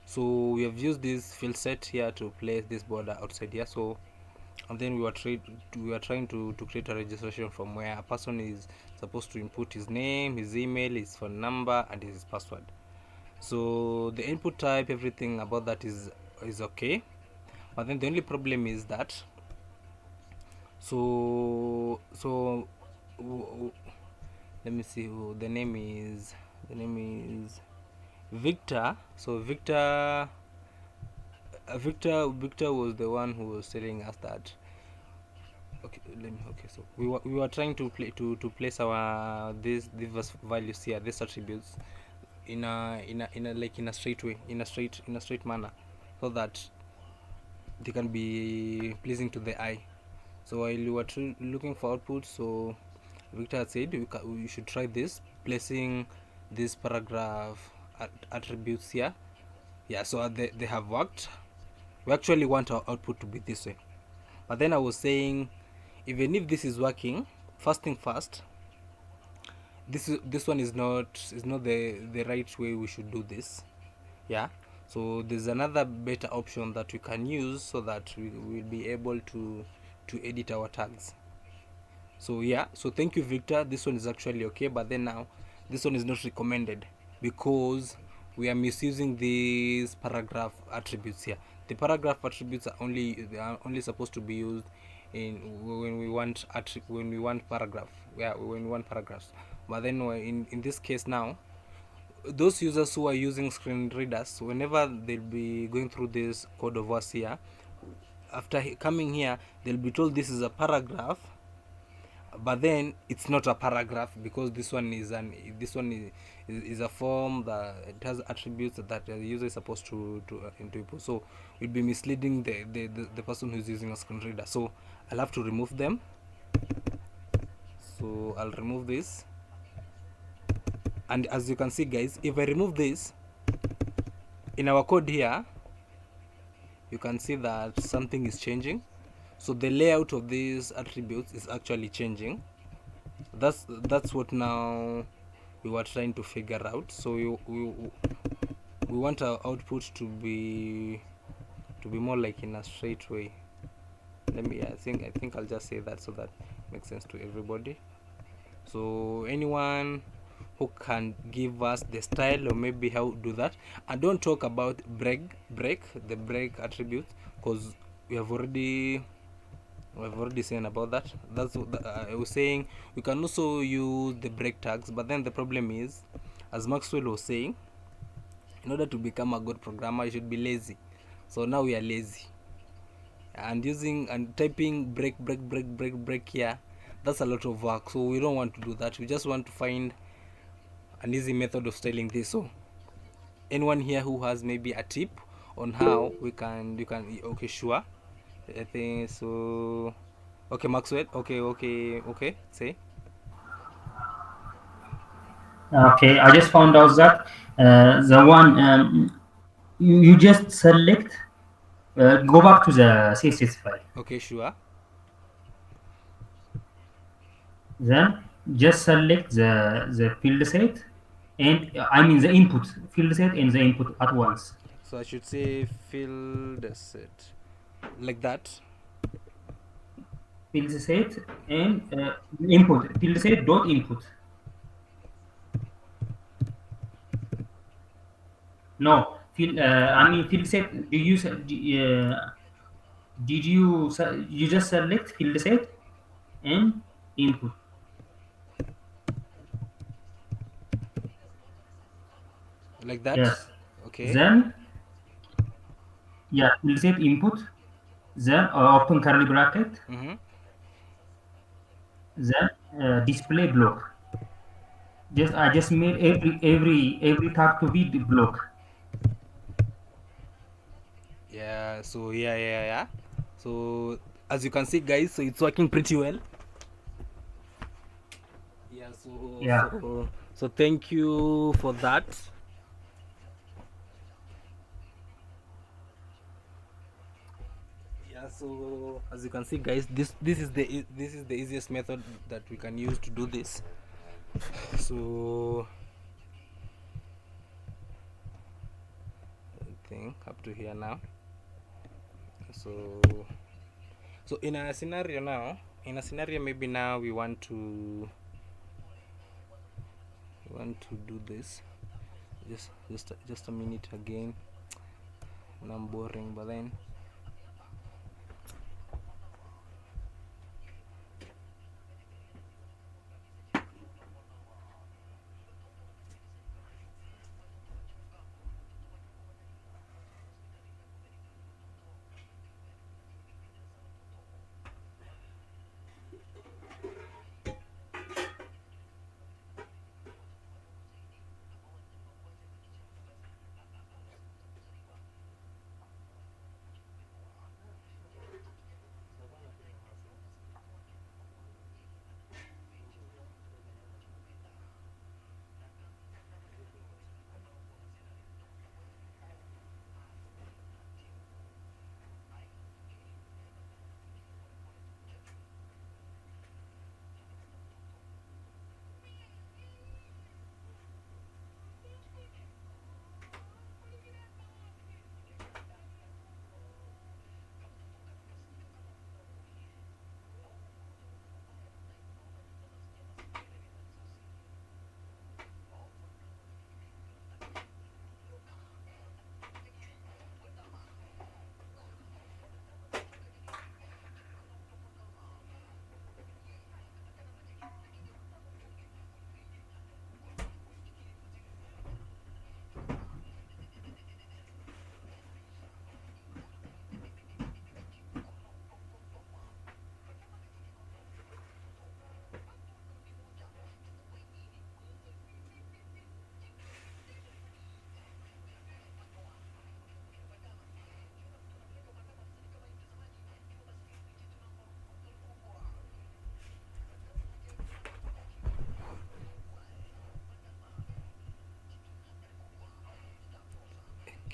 So we have used this field set here to place this border outside here. So and then we are trying to create a registration form where a person is supposed to input his name, his email, his phone number, and his password. So the input type, everything about that is okay, but then the only problem is that so let me see who the name is Victor. So Victor was the one who was telling us that. Okay, so we were trying to place our these values here, these attributes, in a like in a straight way, in a straight manner, so that they can be pleasing to the eye. So while we were looking for output, so Victor said we should try this, placing this paragraph attributes here. Yeah, so they have worked. We actually want our output to be this way, but then I was saying, even if this is working, first thing first, this one is not the right way we should do this. Yeah, so there's another better option that we can use so that we will be able to to edit our tags. So yeah, so thank you, Victor. This one is actually okay, but then now this one is not recommended because we are misusing these paragraph attributes here. The paragraph attributes are only supposed to be used in when we want paragraph. Yeah, when we want paragraphs. But then in this case now, those users who are using screen readers, whenever they'll be going through this code of us here, after coming here, they'll be told this is a paragraph, but then it's not a paragraph because this one is a form that it has attributes that the user is supposed to input. So it will be misleading the person who's using a screen reader. So I'll have to remove them. So I'll remove this, and as you can see, guys, if I remove this in our code here, you can see that something is changing. So the layout of these attributes is actually changing. That's what now we were trying to figure out. So we want our output to be more like in a straight way. I think I'll just say that so that makes sense to everybody. So anyone who can give us the style or maybe how to do that, and don't talk about the break attribute, because we've already seen about that. That's what I was saying. We can also use the break tags, but then the problem is, as Maxwell was saying, in order to become a good programmer, you should be lazy. So now we are lazy, and typing break here, that's a lot of work. So we don't want to do that. We just want to find an easy method of styling this. So anyone here who has maybe a tip on how you can okay, sure, I think so. Okay, Maxwell. Okay. Say. Okay, I just found out that the one you just select, go back to the CSS file. Okay, sure. Then just select the field set, and I mean the input field set and the input at once. So I should say fill the set like that. Field set and input field set dot input. No, I mean field set. Did you just select field set and input? Like that. Yes. Okay. Then yeah, field set input. Then open curly bracket. Mm-hmm. Then display block. I just made every tag to be the block. Yeah. So yeah. So as you can see, guys, so it's working pretty well. Yeah. Yeah. So thank you for that. Yeah. So as you can see, guys, this is the easiest method that we can use to do this. So I think up to here now. So in a scenario maybe now we want to do this. Just a minute again. And I'm boring, but then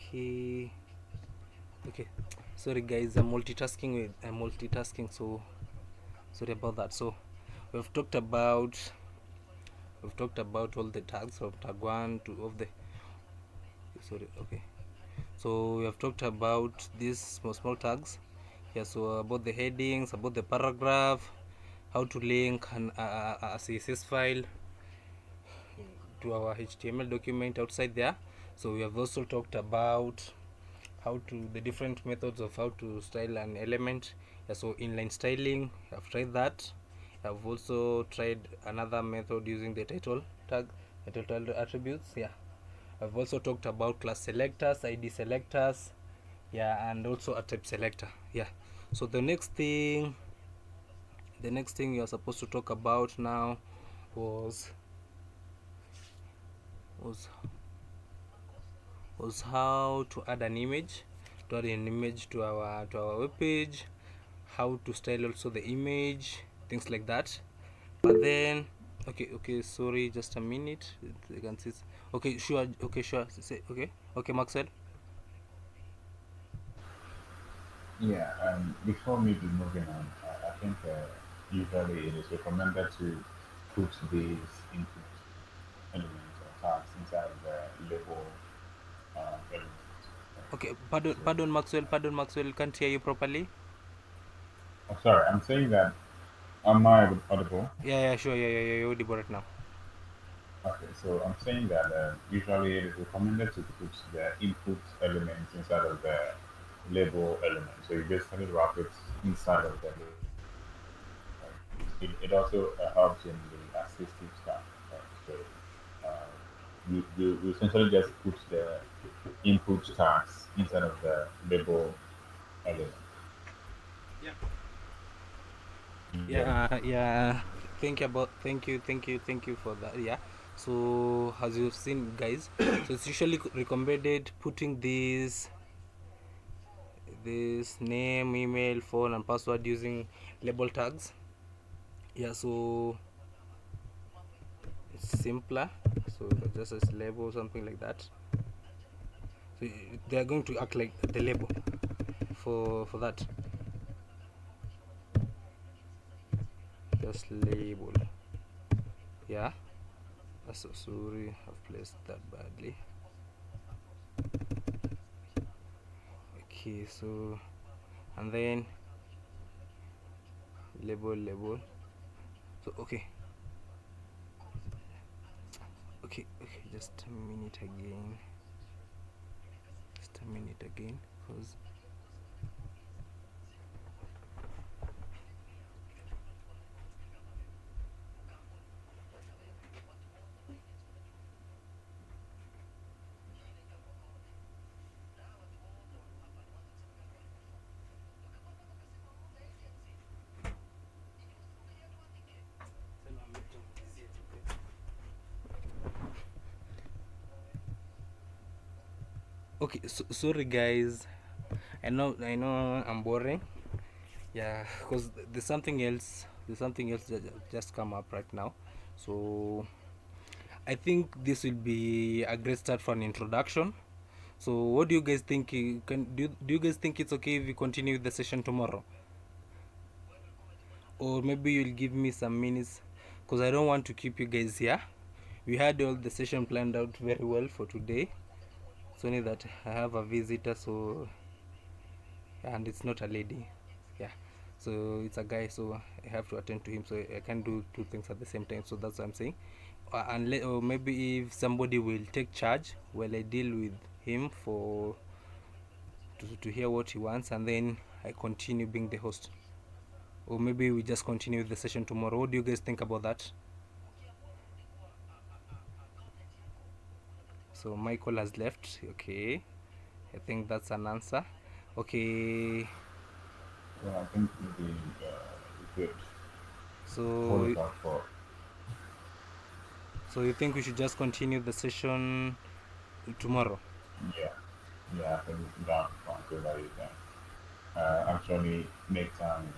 Okay. Okay. Sorry guys, I'm multitasking, so sorry about that. So we've talked about all the tags from tag 1 to of the sorry okay so we have talked about these small tags. Yeah, so about the headings, about the paragraph, how to link a css file to our html document outside there. So we have also talked about how to the different methods of how to style an element. Yeah, so inline styling, I've tried that. I've also tried another method using the title tag, title attributes. Yeah, I've also talked about class selectors, id selectors, yeah, and also a type selector. Yeah, so the next thing you're supposed to talk about now was was was how to add an image to our web page, how to style also the image, things like that. But then okay, sorry, just a minute. I can see. Okay, sure. Okay, sure. Say okay, Maxwell. Yeah, before maybe moving on, I think usually it is recommended to put these input elements or tags inside of the label elements. Okay, So, pardon, Maxwell. Can't hear you properly. oh, sorry, I'm saying that am I audible? Yeah, sure. Yeah. You're audible right now. Okay, so I'm saying that usually it is recommended to put the input elements inside of the label element. So you basically wrap it inside of the label. It also helps in the assistive stuff. So uh, you essentially just put the input tags inside of the label element. Yeah. Yeah. Thank you for that. Yeah. So as you've seen, guys, so it's usually recommended putting this name, email, phone, and password using label tags. Yeah. So it's simpler. So just as label something like that. So they are going to act like the label for that. Just label. Yeah. So sorry, I've placed that badly. Okay, so and then label. So okay, just a minute again. Because okay, so, sorry guys. I know I'm boring. Yeah, because there's something else. That just come up right now. So I think this will be a great start for an introduction. So what do you guys think? Do you guys think it's okay if we continue the session tomorrow, or maybe you'll give me some minutes, because I don't want to keep you guys here. We had all the session planned out very well for today. It's only that I have a visitor, so and it's not a lady. Yeah, so it's a guy, so I have to attend to him, so I can't do two things at the same time. So that's what I'm saying. Or maybe if somebody will take charge while I deal with him for to hear what he wants, and then I continue being the host. Or maybe we just continue the session tomorrow. What do you guys think about that? So Michael has left. Okay, I think that's an answer. Okay, Well, I think maybe we could hold so it up for. you think we should just continue the session tomorrow? Yeah, yeah, I think that one so that you can actually make time